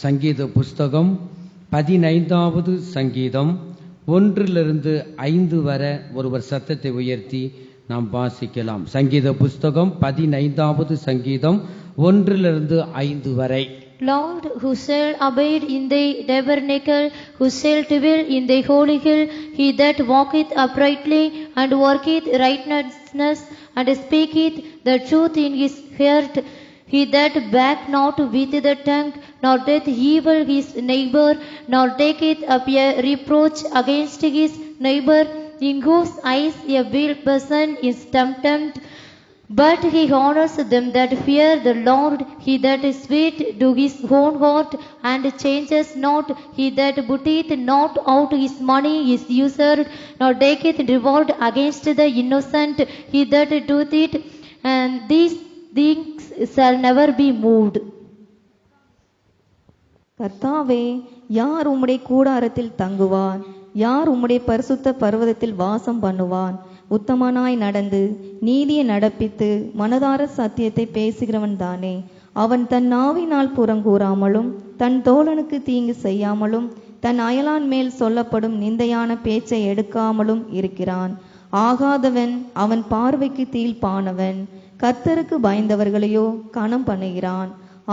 சங்கீத புஸ்தகம் 15வது சங்கீதம் 1-5 வரை ஒருவர் சத்தத்தை உயர்த்தி நாம் வாசிக்கலாம். சங்கீத புஸ்தகம் 15வது சங்கீதம் 1-5 வரை. Lord, who shall abide in thy tabernacle, who shall dwell in thy holy hill, he that walketh uprightly and worketh righteousness and speaketh the truth in his heart, he that back not with the tongue, nor doth evil his neighbor, nor taketh up a reproach against his neighbor, in whose eyes a wild person is tempted, but he honors them that fear the Lord. He that is sweet to his own heart and changes not, he that putteth not out his money is usured, nor taketh reward against the innocent, he that doeth it, and these things shall never be moved. கர்த்தாவே, யார் உம்முடைய கூடாரத்தில் தங்குவான்? யார் உம்முடைய பரிசுத்த பர்வதத்தில் வாசம் பண்ணுவான்? உத்தமனாய் நடந்து நீதியை நடப்பித்து மனதார சத்தியத்தை பேசுகிறவன் தானே. அவன் தன் நாவினால் புறங்கூறாமலும் தன் தோழனுக்கு தீங்கு செய்யாமலும் தன் அயலான் மேல் சொல்லப்படும் நிந்தையான பேச்சை எடுக்காமலும் இருக்கிறான். ஆகாதவன் அவன் பார்வைக்கு தீழ்ப்பானவன். கர்த்தருக்கு பயந்தவர்களையோ கனம் பண்ணுகிறான்.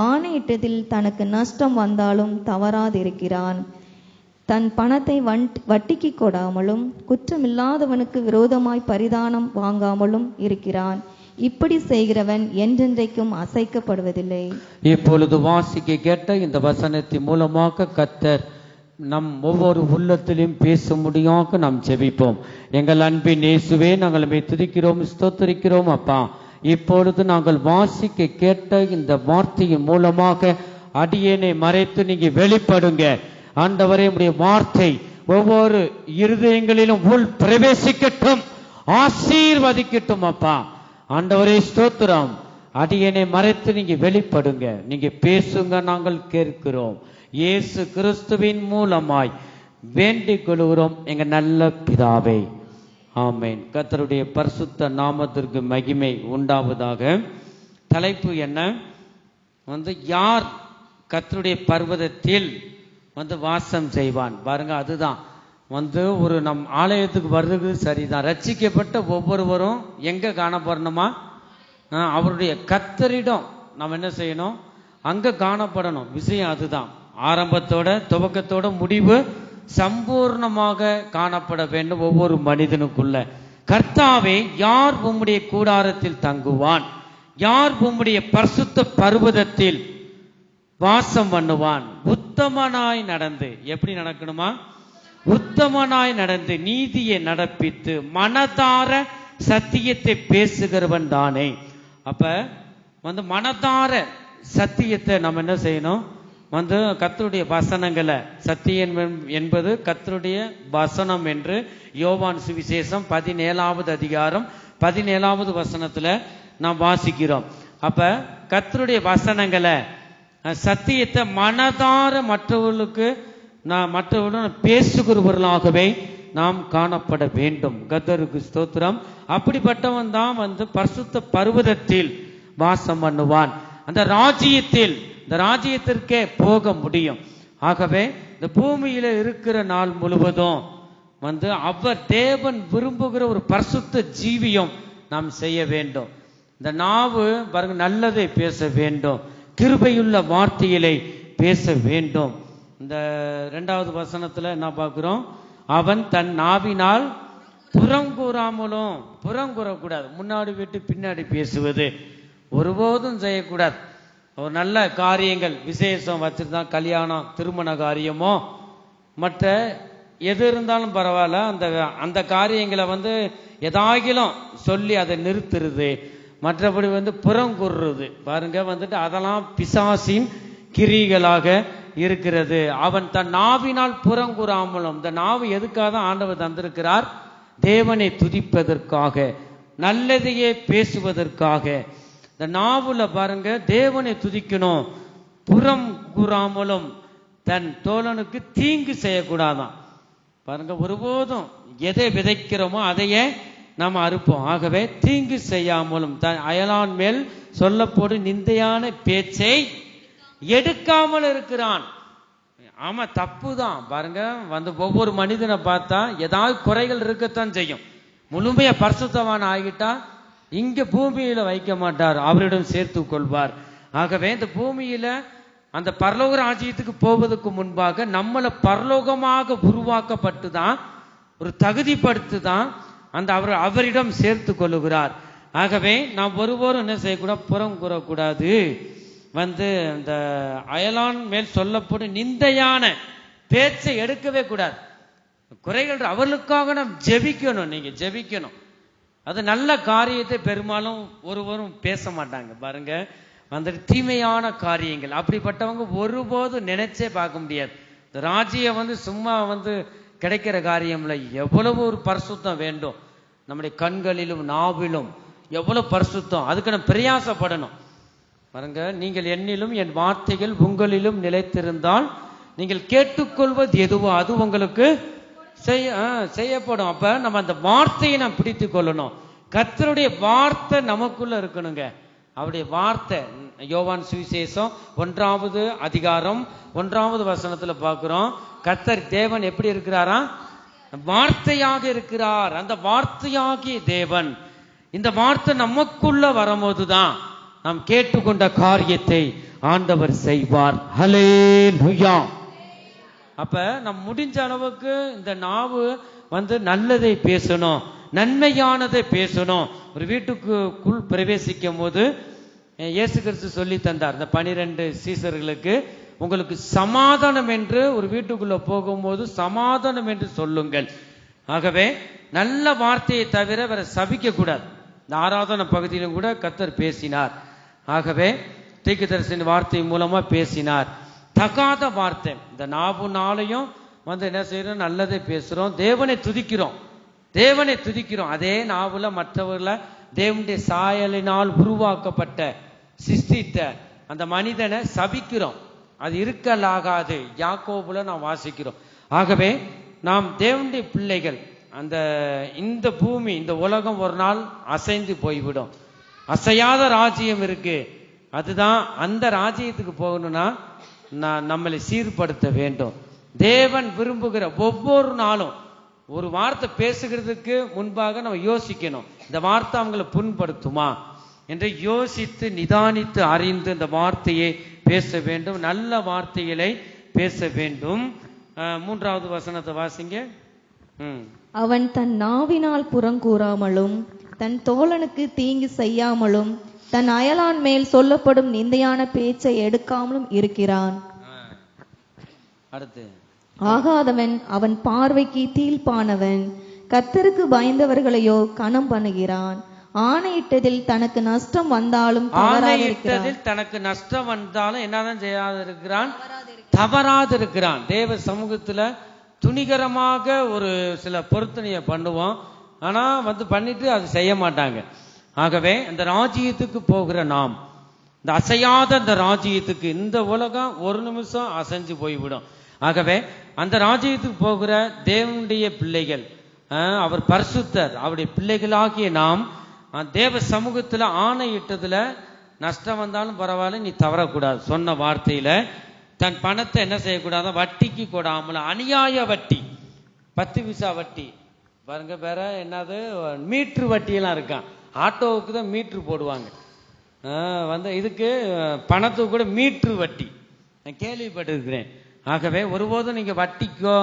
ஆணையிட்டதில் தனக்கு நஷ்டம் வந்தாலும் தவறாதிருக்கிறான். தன் பணத்தை வட்டிக்கு கொடாமலும் குற்றமில்லாதவனுக்கு விரோதமாய் பரிதானம் வாங்காமலும் இருக்கிறான். இப்படி செய்கிறவன் என்றென்றைக்கும் அசைக்கப்படுவதில்லை. இப்பொழுது வாசிக்க கேட்ட இந்த வசனத்தின் மூலமாக கர்த்தர் நம் ஒவ்வொரு உள்ளத்திலும் பேச முடியாத நாம் ஜெபிப்போம். எங்கள் அன்பின் இயேசுவே, நாங்கள் துதிக்கிறோம், ஸ்தோத்திரிக்கிறோம் அப்பா. இப்பொழுது நாங்கள் வாசிக்க கேட்ட இந்த வார்த்தையின் மூலமாக அடியேனை மறைத்து நீங்க வெளிப்படுங்க ஆண்டவரே. உம்முடைய வார்த்தை ஒவ்வொரு இருதயங்களிலும் உள் பிரவேசிக்கட்டும், ஆசீர்வதிக்கட்டும் அப்பா. ஆண்டவரே ஸ்தோத்திரம். அடியேனை மறைத்து நீங்க வெளிப்படுங்க, நீங்க பேசுங்க, நாங்கள் கேட்கிறோம். இயேசு கிறிஸ்துவின் மூலமாய் வேண்டிக் கொள்கிறோம் எங்க நல்ல பிதாவே, ஆமென். கர்த்தருடைய பரிசுத்த நாமத்திற்கு மகிமை உண்டாவதாக. தலைப்பு என்ன? யார் கர்த்தருடைய பர்வதத்தில் வாசம் செய்வான். பாருங்க, அதுதான் ஒரு நம் ஆலயத்துக்கு வர்றது சரிதான். ரட்சிக்கப்பட்ட ஒவ்வொருவரும் எங்க காணப்படணுமா? அவருடைய கர்த்தரிடம் நாம் என்ன செய்யணும்? அங்க காணப்படணும். விஷயம் அதுதான். ஆரம்பத்தோட துவக்கத்தோட முடிவு சம்பூர்ணமாக காணப்பட வேண்டும் ஒவ்வொரு மனிதனுக்குள்ள. கர்த்தாவே, யார் உம்முடைய கூடாரத்தில் தங்குவான்? யார் உம்முடைய பரிசுத்த பர்வதத்தில் வாசம் பண்ணுவான்? உத்தமனாய் நடந்து. எப்படி நடக்கணுமா? உத்தமனாய் நடந்து நீதியை நடப்பித்து மனதார சத்தியத்தை பேசுகிறவன் தானே. அப்ப மனதார சத்தியத்தை நம்ம என்ன செய்யணும்? கர்த்தருடைய வசனங்களை, சத்தியம் என்பது கர்த்தருடைய வசனம் என்று யோவான் சுவிசேஷம் 17வது அதிகாரம் 17வது வசனத்துல நாம் வாசிக்கிறோம். அப்ப கர்த்தருடைய வசனங்களை, சத்தியத்தை மனதார மற்றவர்களுடன் பேசுகிறவர்களாகவே நாம் காணப்பட வேண்டும். கர்த்தருக்கு ஸ்தோத்திரம். அப்படிப்பட்டவன் தான் பரிசுத்த பர்வதத்தில் வாசம் பண்ணுவான். அந்த ராஜ்யத்தில், இந்த ராஜ்யத்திற்கே போக முடியும். ஆகவே இந்த பூமியில இருக்கிற நாள் முழுவதும் அவர் தேவன் விரும்புகிற ஒரு பரிசுத்த ஜீவியம் நாம் செய்ய வேண்டும். இந்த நாவு பாருங்க, நல்லதை பேச வேண்டும், கிருபையுள்ள வார்த்தைகளை பேச வேண்டும். இந்த 2வது வசனத்துல என்ன பார்க்கிறோம்? அவன் தன் நாவினால் புறங்கூறாமலும், புறங்கூறக்கூடாது, முன்னாடி விட்டு பின்னாடி பேசுவது ஒருபோதும் செய்யக்கூடாது. ஒரு நல்ல காரியங்கள் விசேஷம் வச்சிருந்தான், கல்யாணம், திருமண காரியமோ மற்ற எது இருந்தாலும் பரவாயில்ல, அந்த காரியங்களை எதாகிலும் சொல்லி அதை நிறுத்துறது, மற்றபடி புறங்கூறுறது பாருங்க, அதெல்லாம் பிசாசின் கிரிகளாக இருக்கிறது. அவன் தன் நாவினால் புறங்கூறாமலும். இந்த நாவு எதுக்காக ஆண்டவர் தந்திருக்கிறார்? தேவனை துதிப்பதற்காக, நல்லதையே பேசுவதற்காக. இந்த நாவுல பாருங்க, தேவனை துதிக்கணும், புறம் கூறாமலும் தன் தோழனுக்கு தீங்கு செய்யக்கூடாதான். பாருங்க, ஒருபோதும் எதை விதைக்கிறோமோ அதையே நாம் அறுப்போம். ஆகவே தீங்கு செய்யாமலும் தன் அயலான் மேல் சொல்லப்படும் நிந்தையான பேச்சை எடுக்காமல் இருக்கிறான். ஆமா, தப்பு தான். பாருங்க, ஒவ்வொரு மனிதனை பார்த்தா ஏதாவது குறைகள் இருக்கத்தான் செய்யும். முழுமையா பரிசுத்தவான் ஆகிட்டா இங்க பூமியில வைக்க மாட்டார், அவரிடம் சேர்த்து கொள்வார். ஆகவே இந்த பூமியில அந்த பரலோக ராஜ்யத்துக்கு போவதற்கு முன்பாக நம்மளை பரலோகமாக உருவாக்கப்பட்டு தான், ஒரு தகுதிப்படுத்து தான் அந்த அவரிடம் சேர்த்து கொள்ளுகிறார். ஆகவே நாம் ஒருவரும் என்ன செய்யக்கூடாது, புறம் கூறக்கூடாது. இந்த அயலான் மேல் சொல்லப்படும் நிந்தையான பேச்சை எடுக்கவே கூடாது. குறைகள் அவர்களுக்காக நாம் ஜெபிக்கணும். நீங்க ஜெபிக்கணும். அது நல்ல காரியத்தை பெரும்பாலும் ஒருவரும் பேச மாட்டாங்க. பாருங்க, தீமையான காரியங்கள் அப்படிப்பட்டவங்க ஒருபோதும் நினைச்சே பார்க்க முடியாது. இந்த ராஜ்யம் சும்மா கிடைக்கிற காரியம் இல்லை. எவ்வளவு ஒரு பரிசுத்தம் வேண்டும் நம்முடைய கண்களிலும் நாவிலும், எவ்வளவு பரிசுத்தம். அதுக்கு நம்ம பிரயாசப்படணும். பாருங்க, நீங்கள் என்னிலும் என் வார்த்தைகள் உங்களிலும் நிலைத்திருந்தால் நீங்கள் கேட்டுக்கொள்வது எதுவோ அது உங்களுக்கு செய்யப்படும். அப்ப நம்ம அந்த வார்த்தையை நாம் பிடித்து கொள்ளணும். கர்த்தருடைய வார்த்தை நமக்குள்ள இருக்கணுங்க. அவருடைய வார்த்தை யோவான் சுவிசேஷம் 1வது அதிகாரம் 1வது வசனத்துல பார்க்கிறோம். கர்த்தர் தேவன் எப்படி இருக்கிறாரா? வார்த்தையாக இருக்கிறார். அந்த வார்த்தையாகிய தேவன், இந்த வார்த்தை நமக்குள்ள வரும்போதுதான் நாம் கேட்டுக்கொண்ட காரியத்தை ஆண்டவர் செய்வார். ஹல்லேலூயா. அப்ப நம் முடிஞ்ச அளவுக்கு இந்த நாவு நல்லதை பேசணும், நன்மையானதை பேசணும். ஒரு வீட்டுக்குள் பிரவேசிக்கும் போது இயேசு கிறிஸ்து சொல்லி தந்தார் இந்த 12 சீசர்களுக்கு, உங்களுக்கு சமாதானம் என்று ஒரு வீட்டுக்குள்ள போகும்போது சமாதானம் என்று சொல்லுங்கள். ஆகவே நல்ல வார்த்தையை தவிர வேற சபிக்க கூடாது. இந்த ஆராதனை பகுதியிலும் கூட கர்த்தர் பேசினார். ஆகவே தீர்க்கதரிசியின் வார்த்தை மூலமா பேசினார். தகாத வார்த்தை, இந்த நாவுனாலையும் என்ன செய்யறோம், நல்லதை பேசுறோம், தேவனை துதிக்கிறோம், தேவனை துதிக்கிறோம். அதே நாவுல மற்றவர்களை தேவனுடைய சாயலினால் உருவாக்கப்பட்ட சிருஷ்டித்த அந்த மனிதனை சபிக்கிறோம். அது இருக்கலாகாது. யாக்கோபுல நாம் வாசிக்கிறோம். ஆகவே நாம் தேவனுடைய பிள்ளைகள். இந்த பூமி, இந்த உலகம் ஒரு நாள் அசைந்து போய்விடும். அசையாத ராஜ்யம் இருக்கு. அதுதான், அந்த ராஜ்யத்துக்கு போகணும்னா நம்மளை சீர்படுத்த வேண்டும். தேவன் விரும்புகிற ஒவ்வொரு நாளும் ஒரு வார்த்தை பேசுகிறதுக்கு முன்பாக நம்ம யோசிக்கணும், இந்த வார்த்தை அவங்களை புண்படுத்துமா என்று யோசித்து நிதானித்து அறிந்து இந்த வார்த்தையை பேச வேண்டும். நல்ல வார்த்தைகளை பேச வேண்டும். 3வது வசனத்தை வாசிங்க. அவன் தன் நாவினால் புறங்கூறாமலும் தன் தோழனுக்கு தீங்கு செய்யாமலும் தன் அயலான் மேல் சொல்லப்படும் நிந்தையான பேச்சை எடுக்காமலும் இருக்கிறான். அடுத்து, ஆகாதவன் அவன் பார்வைக்கு தீழ்ப்பானவன், கர்த்தருக்கு பயந்தவர்களையோ கனம் பண்ணுகிறான். ஆணையிட்டதில் தனக்கு நஷ்டம் வந்தாலும் தனக்கு நஷ்டம் வந்தாலும் என்னதான் செய்யாது இருக்கிறான், தவறாது இருக்கிறான். தேவ சமூகத்துல துணிகரமாக ஒரு சில பொருத்தனையை பண்ணுவோம், ஆனா பண்ணிட்டு அது செய்ய மாட்டாங்க. ஆகவே அந்த ராஜ்யத்துக்கு போகிற நாம், இந்த அசையாத அந்த ராஜ்யத்துக்கு, இந்த உலகம் ஒரு நிமிஷம் அசைஞ்சு போய்விடும். ஆகவே அந்த ராஜ்யத்துக்கு போகிற தேவனுடைய பிள்ளைகள், அவர் பரிசுத்தர், அவருடைய பிள்ளைகளாகிய நாம் தேவ சமூகத்துல ஆணையிட்டதுல நஷ்டம் வந்தாலும் பரவாயில்ல, நீ தவறக்கூடாது. சொன்ன வார்த்தையில தன் பணத்தை என்ன செய்யக்கூடாது, வட்டிக்கு கொடாமல், அநியாய வட்டி, 10 பைசா வட்டி. பாருங்க, வேற என்னது மீட்ரு வட்டியெல்லாம் இருக்கான். ஆட்டோவுக்கு தான் மீட்ரு போடுவாங்க. இதுக்கு பணத்துக்கு கூட மீட்ரு வட்டி நான் கேள்விப்பட்டிருக்கிறேன். ஆகவே ஒருபோதும் நீங்க வட்டிக்கோ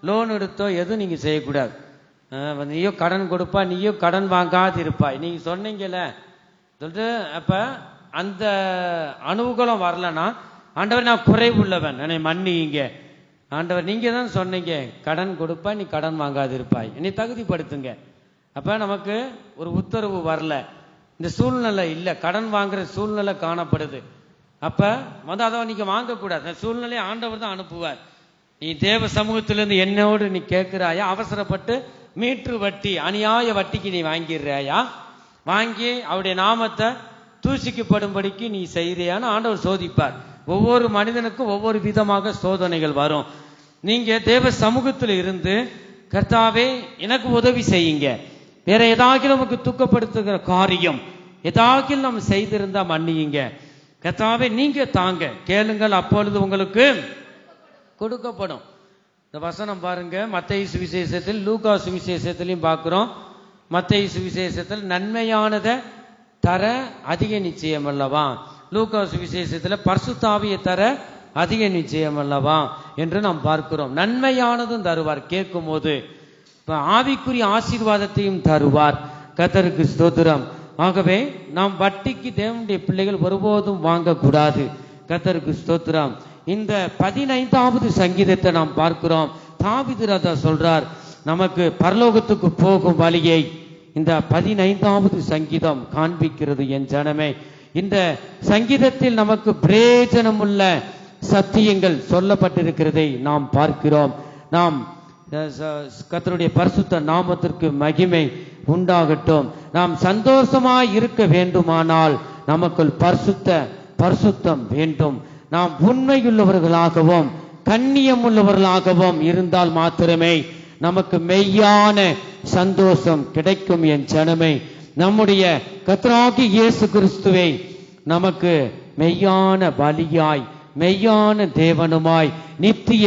லோன் எடுத்தோ எதுவும் நீங்க செய்யக்கூடாது. நீயோ கடன் கொடுப்பா, நீயோ கடன் வாங்காது இருப்பாய், நீங்க சொன்னீங்கல்ல சொல்லிட்டு. அப்ப அந்த அனுகூலம் வரலன்னா, ஆண்டவர் நான் குறைவுள்ளவன், என்னை மன்னிங்க ஆண்டவர், நீங்க தான் சொன்னீங்க கடன் கொடுப்பா, நீ கடன் வாங்காது இருப்பாய், என்னை தகுதிப்படுத்துங்க. அப்ப நமக்கு ஒரு உத்தரவு வரல, இந்த சூழ்நிலை இல்ல, கடன் வாங்குற சூழ்நிலை காணப்படுது. அப்ப அதை நீங்க வாங்கக்கூடாது. அந்த சூழ்நிலையை ஆண்டவர் தான் அனுப்புவார். நீ தேவ சமூகத்திலிருந்து என்னோடு நீ கேட்கிறாயா, அவசரப்பட்டு மீட்ரு வட்டி, அநியாய வட்டிக்கு நீ வாங்கிடுறாயா, வாங்கி அவருடைய நாமத்தை தூசிக்கப்படும்படிக்கு நீ செய்யறியான்னு ஆண்டவர் சோதிப்பார். ஒவ்வொரு மனிதனுக்கும் ஒவ்வொரு விதமாக சோதனைகள் வரும். நீங்க தேவ சமூகத்தில் இருந்து, கர்த்தாவே எனக்கு உதவி செய்யுங்க, வேற ஏதாவது நமக்கு துக்கப்படுத்துகிற காரியம் ஏதாவது நம்ம செய்திருந்தா மன்னியுங்க, கர்த்தாவே நீங்க தாங்க, கேளுங்கள் அப்பொழுது உங்களுக்கு கொடுக்கப்படும். இந்த வசனம் பாருங்க, மத்தேயு சுவிசேஷத்தில், லூக்கா சுவிசேஷத்திலையும் பார்க்கிறோம். மத்தேயு சுவிசேஷத்தில் நன்மையானதை தர அதிக நிச்சயம் அல்லவா, லூக்கா சுவிசேஷத்தில் பரிசுத்த ஆவியை தர அதிக நிச்சயம் அல்லவா என்று நாம் பார்க்கிறோம். நன்மையானதும் தருவார், கேட்கும் போது ஆவிக்குரிய ஆசீர்வாதத்தையும் தருவார். கர்த்தருக்கு ஸ்தோத்திரம். ஆகவே நாம் வட்டிக்கு தேவனுடைய பிள்ளைகள் ஒருபோதும் வாங்கக்கூடாது. கர்த்தருக்கு ஸ்தோத்திரம். இந்த 15வது சங்கீதத்தை நாம் பார்க்கிறோம். தாவீது ராஜா சொல்றார், நமக்கு பரலோகத்துக்கு போகும் வழியை இந்த 15வது சங்கீதம் காண்பிக்கிறது. என் ஜனமே, இந்த சங்கீதத்தில் நமக்கு பிரயோஜனமுள்ள சத்தியங்கள் சொல்லப்பட்டிருக்கிறதை நாம் பார்க்கிறோம். நாம் கர்த்தருடைய பரிசுத்த நாமத்திற்கு மகிமை உண்டாகட்டும். நாம் சந்தோஷமாய் இருக்க வேண்டுமானால் நமக்குள் பரிசுத்தம் வேண்டும். நாம் உண்மையுள்ளவர்களாகவும் கண்ணியமுள்ளவர்களாகவும் இருந்தால் மாத்திரமே நமக்கு மெய்யான சந்தோஷம் கிடைக்கும். என் ஜனமே, நம்முடைய கர்த்தராகிய இயேசு கிறிஸ்துவை நமக்கு மெய்யான பலியாய், மெய்யான தேவனுமாய், நித்திய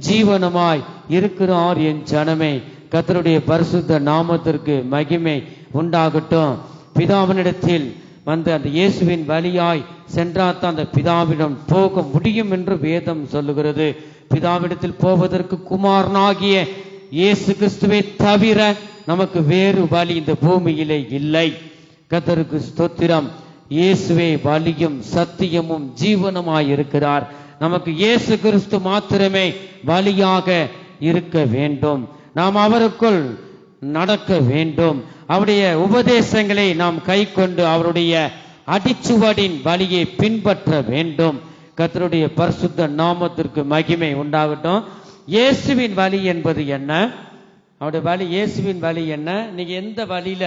ஜீவனுமாய் இருக்கிறார். என் ஜனமே, கர்த்தருடைய பரிசுத்த நாமத்திற்கு மகிமை உண்டாகட்டும். பிதாவினிடத்தில் வந்து அந்த இயேசுவின் வழியாய் சென்றால்தான் அந்த பிதாவிடம் போக முடியும் என்று வேதம் சொல்லுகிறது. பிதாவிடத்தில் போவதற்கு குமாரனாகிய இயேசு கிறிஸ்துவை தவிர நமக்கு வேறு வழி இந்த பூமியிலே இல்லை. கர்த்தருக்கு ஸ்தோத்திரம். இயேசுவே வழியும் சத்தியமும் ஜீவனுமாய் இருக்கிறார். நமக்கு இயேசு கிறிஸ்து மாத்திரமே வழியாக இருக்க வேண்டும். நாம் அவருக்குள் நடக்க வேண்டும். அவருடைய உபதேசங்களை நாம் கை கொண்டு அவருடைய அடிச்சுவடின் வழியை பின்பற்ற வேண்டும். கர்த்தருடைய பரிசுத்த நாமத்திற்கு மகிமை உண்டாகட்டும். இயேசுவின் வழி என்பது என்ன? அவருடைய வழி, இயேசுவின் வழி என்ன? நீங்க எந்த வழியில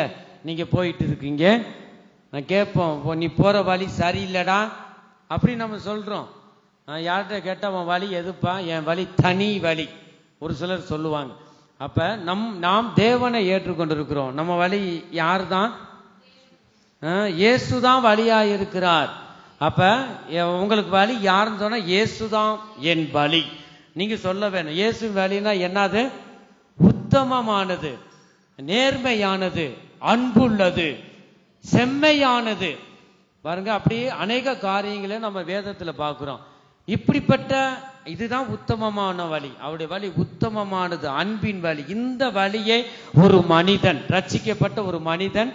நீங்க போயிட்டு இருக்கீங்க? நான் கேட்போம், நீ போற வழி சரியில்லடா அப்படி நம்ம சொல்றோம். யார்கிட்ட கேட்டா உன் வழி எதுப்பா? என் வழி தனி வழி ஒரு சிலர் சொல்லுவாங்க. அப்ப நாம் தேவனை ஏற்றுக்கொண்டிருக்கிறோம். நம்ம வழி யார் தான்? இயேசுதான் வழியா இருக்கிறார். அப்ப உங்களுக்கு வழி யாருன்னு சொன்னா இயேசுதான் என் வழி. நீங்க சொல்ல வேணும், இயேசு வழினா என்னது? உத்தமமானது, நேர்மையானது, அன்புள்ளது, செம்மையானது. பாருங்க, அப்படியே அநேக காரியங்களை நம்ம வேதத்துல பார்க்கிறோம். இப்படிப்பட்ட இதுதான் உத்தமமான வழி. அவருடைய வழி உத்தமமானது, அன்பின் வழி. இந்த வழியை ஒரு மனிதன், ரட்சிக்கப்பட்ட ஒரு மனிதன்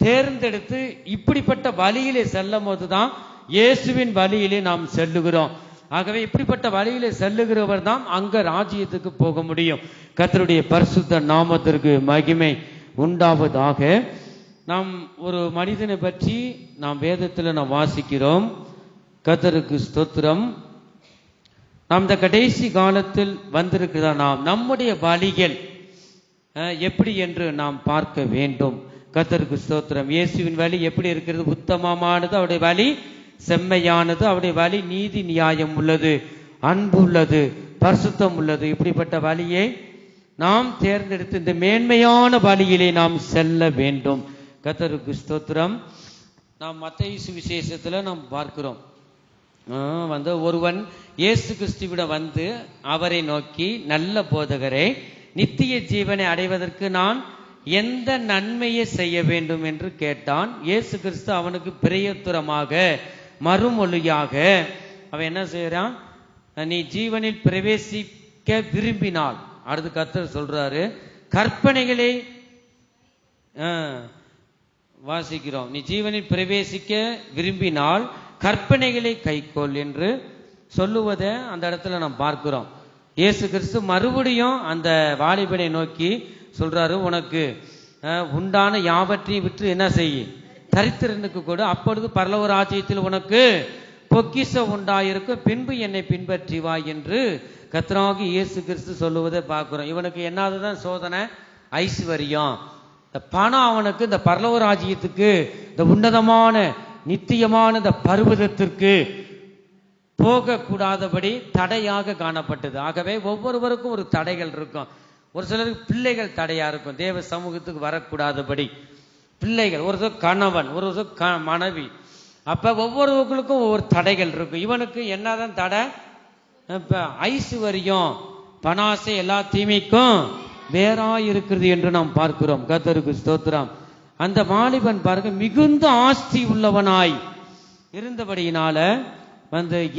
தேர்ந்தெடுத்து இப்படிப்பட்ட வழியிலே செல்லும் போதுதான் இயேசுவின் வழியிலே நாம் செல்லுகிறோம். ஆகவே இப்படிப்பட்ட வழியிலே செல்லுகிறவர் தான் அங்க ராஜ்யத்துக்கு போக முடியும். கர்த்தருடைய பரிசுத்த நாமத்திற்கு மகிமை உண்டாவதாக. நாம் ஒரு மனிதனை பற்றி நாம் வேதத்துல நாம் வாசிக்கிறோம். கர்த்தருக்கு ஸ்தோத்திரம். நாம் இந்த கடைசி காலத்தில் வந்திருக்கிறதா, நாம் நம்முடைய வழிகள் எப்படி என்று நாம் பார்க்க வேண்டும். கர்த்தருக்கு ஸ்தோத்திரம். இயேசுவின் வழி எப்படி இருக்கிறது? உத்தமமானது, அவருடைய வழி செம்மையானது, அவருடைய வழி நீதி நியாயம் உள்ளது, அன்பு உள்ளது, பரிசுத்தம் உள்ளது. இப்படிப்பட்ட வழியை நாம் தேர்ந்தெடுத்து இந்த மேன்மையான வழியிலே நாம் செல்ல வேண்டும். கர்த்தருக்கு ஸ்தோத்திரம். நாம் மத்தேயு சுவிசேஷத்துல நாம் பார்க்கிறோம். ஒருவன் இயேசு கிறிஸ்துவிடம் வந்து அவரை நோக்கி, நல்ல போதகரே, நித்திய ஜீவனை அடைவதற்கு நான் எந்த நன்மையை செய்ய வேண்டும் என்று கேட்டான். இயேசு கிறிஸ்து அவனுக்கு பிரயோத்தரமாக மறுமொழியாக அவன் என்ன செய்யறான்? நீ ஜீவனில் பிரவேசிக்க விரும்பினால், அடுத்து கர்த்தர் சொல்றாரு, கற்பனைகளை வாசிக்கிறோம். நீ ஜீவனில் பிரவேசிக்க விரும்பினால் கற்பனைகளை கைக்கொள் என்று சொல்லுவதை அந்த இடத்துல நாம் பார்க்கிறோம். இயேசு கிறிஸ்து மறுபடியும் அந்த வாலிபனை நோக்கி சொல்றாரு, உனக்கு உண்டான யாவற்றையும் விற்று என்ன செய்ய, தரித்திரனுக்கு கொடு, அப்பொழுது பரலோக ராஜ்யத்தில் உனக்கு பொக்கிஷம் உண்டாயிருக்கும், பின்பு என்னை பின்பற்றி வா என்று கர்த்தராகிய இயேசு கிறிஸ்து சொல்லுவதை பார்க்கிறோம். இவனுக்கு என்னதுதான் சோதனை? ஐஸ்வர்யம், இந்த பணம் அவனுக்கு இந்த பரலோக ராஜ்யத்துக்கு, இந்த உன்னதமான நித்தியமான இந்த பர்வதத்திற்கு போகக்கூடாதபடி தடையாக காணப்பட்டது. ஆகவே ஒவ்வொருவருக்கும் ஒரு தடைகள் இருக்கும். ஒரு சிலருக்கு பிள்ளைகள் தடையா இருக்கும், தேவ சமூகத்துக்கு வரக்கூடாதபடி பிள்ளைகள். ஒரு கணவன், ஒரு மனைவி, அப்ப ஒவ்வொருவர்களுக்கும் ஒவ்வொரு தடைகள் இருக்கும். இவனுக்கு என்னதான் தடை? இப்ப ஐஸ்வர்யம், பணாசை எல்லா தீமைக்கும் வேறா இருக்கிறது என்று நாம் பார்க்கிறோம். கர்த்தருக்கு ஸ்தோத்திரம். அந்த வாலிபன் பாருங்க மிகுந்த ஆஸ்தி உள்ளவனாய் இருந்தபடியினால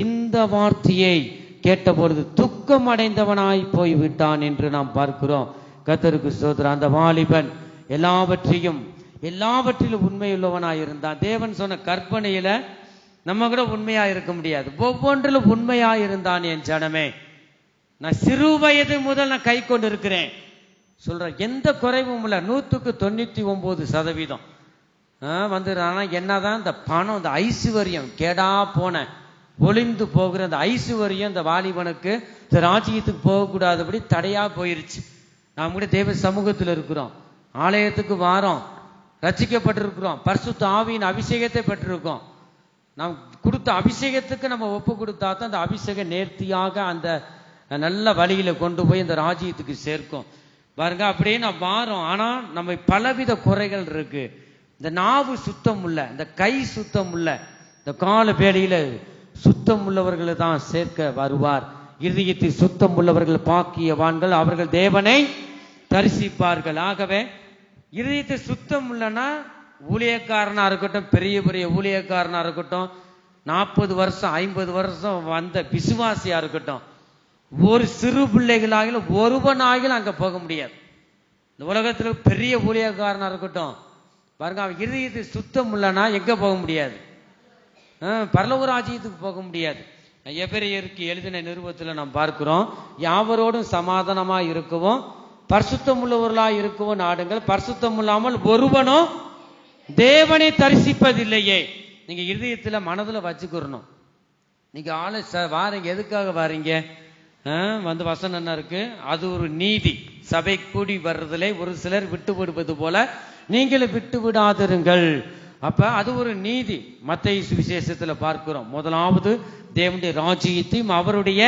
இந்த வார்த்தையை கேட்டபொழுது துக்கம் அடைந்தவனாய் போய்விட்டான் என்று நாம் பார்க்கிறோம். கர்த்தருக்கு ஸ்தோத்திரம். அந்த வாலிபன் எல்லாவற்றிலும் உண்மையுள்ளவனாய் இருந்தான். தேவன் சொன்ன கற்பனையில நம்ம கூட உண்மையா இருக்க முடியாது. ஒவ்வொன்றிலும் உண்மையா இருந்தான். என் ஜனமே, நான் சிறு வயது முதல் நான் கை கொண்டு இருக்கிறேன் சொல்ற, எந்த குறைவும் இல்லை. 99% ஆனா என்னதான் இந்த பணம், இந்த ஐஸ்வர்யம், கேடா போன ஒளிந்து போகிற அந்த ஐஸ்வர்யம் இந்த வாலிபனுக்கு இந்த ராஜ்யத்துக்கு போகக்கூடாதபடி தடையா போயிருச்சு. நாம் கூட தேவ சமூகத்தில் இருக்கிறோம், ஆலயத்துக்கு வாரோம், ரட்சிக்கப்பட்டிருக்கிறோம், பரிசுத்த ஆவியின் அபிஷேகத்தை பெற்றிருக்கோம். நாம் கொடுத்த அபிஷேகத்துக்கு நம்ம ஒப்பு கொடுத்தா தான் அந்த அபிஷேகம் நேர்த்தியாக அந்த நல்ல வழியில கொண்டு போய் இந்த ராஜ்யத்துக்கு சேர்க்கும். பாருங்க, அப்படியே நான் வாரோம். ஆனா நம்ம பலவித குறைகள் இருக்கு. இந்த நாவு சுத்தம் உள்ள, இந்த கை சுத்தம் உள்ள, இந்த கால பேடியில சுத்தம் உள்ளவர்களை தான் சேர்க்க வருவார். இருதயத்தில் சுத்தம் உள்ளவர்கள் பாக்கியவான்கள், அவர்கள் தேவனை தரிசிப்பார்கள். ஆகவே இருதயத்தை சுத்தம் இல்லைன்னா ஊழியக்காரனா இருக்கட்டும், பெரிய பெரிய ஊழியக்காரனா இருக்கட்டும், 40 வருஷம் 50 வருஷம் வந்த விசுவாசியா இருக்கட்டும், ஒரு சிறு பிள்ளைகளாகிலும் ஒருவனாகிலும் அங்க போக முடியாது. இந்த உலகத்துல பெரிய ஊழியக்காரனா இருக்கட்டும் பாருங்க, அவன் இருதயத்தை சுத்தம் இல்லைன்னா எங்க போக முடியாது? பரலோக ராஜ்யத்துக்கு போக முடியாது. எபிரேயருக்கு எழுதின நிருபத்துல நாம் பார்க்கிறோம், யாவரோடும் சமாதானமா இருக்கவும் பரிசுத்தம் உள்ளவர்களா இருக்கவும் நாடுங்கள், பரிசுத்தம் இல்லாமல் ஒருவனும் தேவனை தரிசிப்பதில்லையே. நீங்க இருதயத்துல மனதுல வச்சுக்கிறணும். நீங்க ஆளு வாரீங்க, எதுக்காக வாரீங்க? வசனம் என்ன இருக்கு? அது ஒரு நீதி. சபை கூடி வர்றதுல ஒரு சிலர் விட்டு விடுவது போல நீங்களும் விட்டு விடாதிருங்கள். அப்ப அது ஒரு நீதி. மத்தேயு சுவிசேஷத்துல பார்க்கிறோம், முதலாவது தேவனுடைய ராஜ்யத்தையும் அவருடைய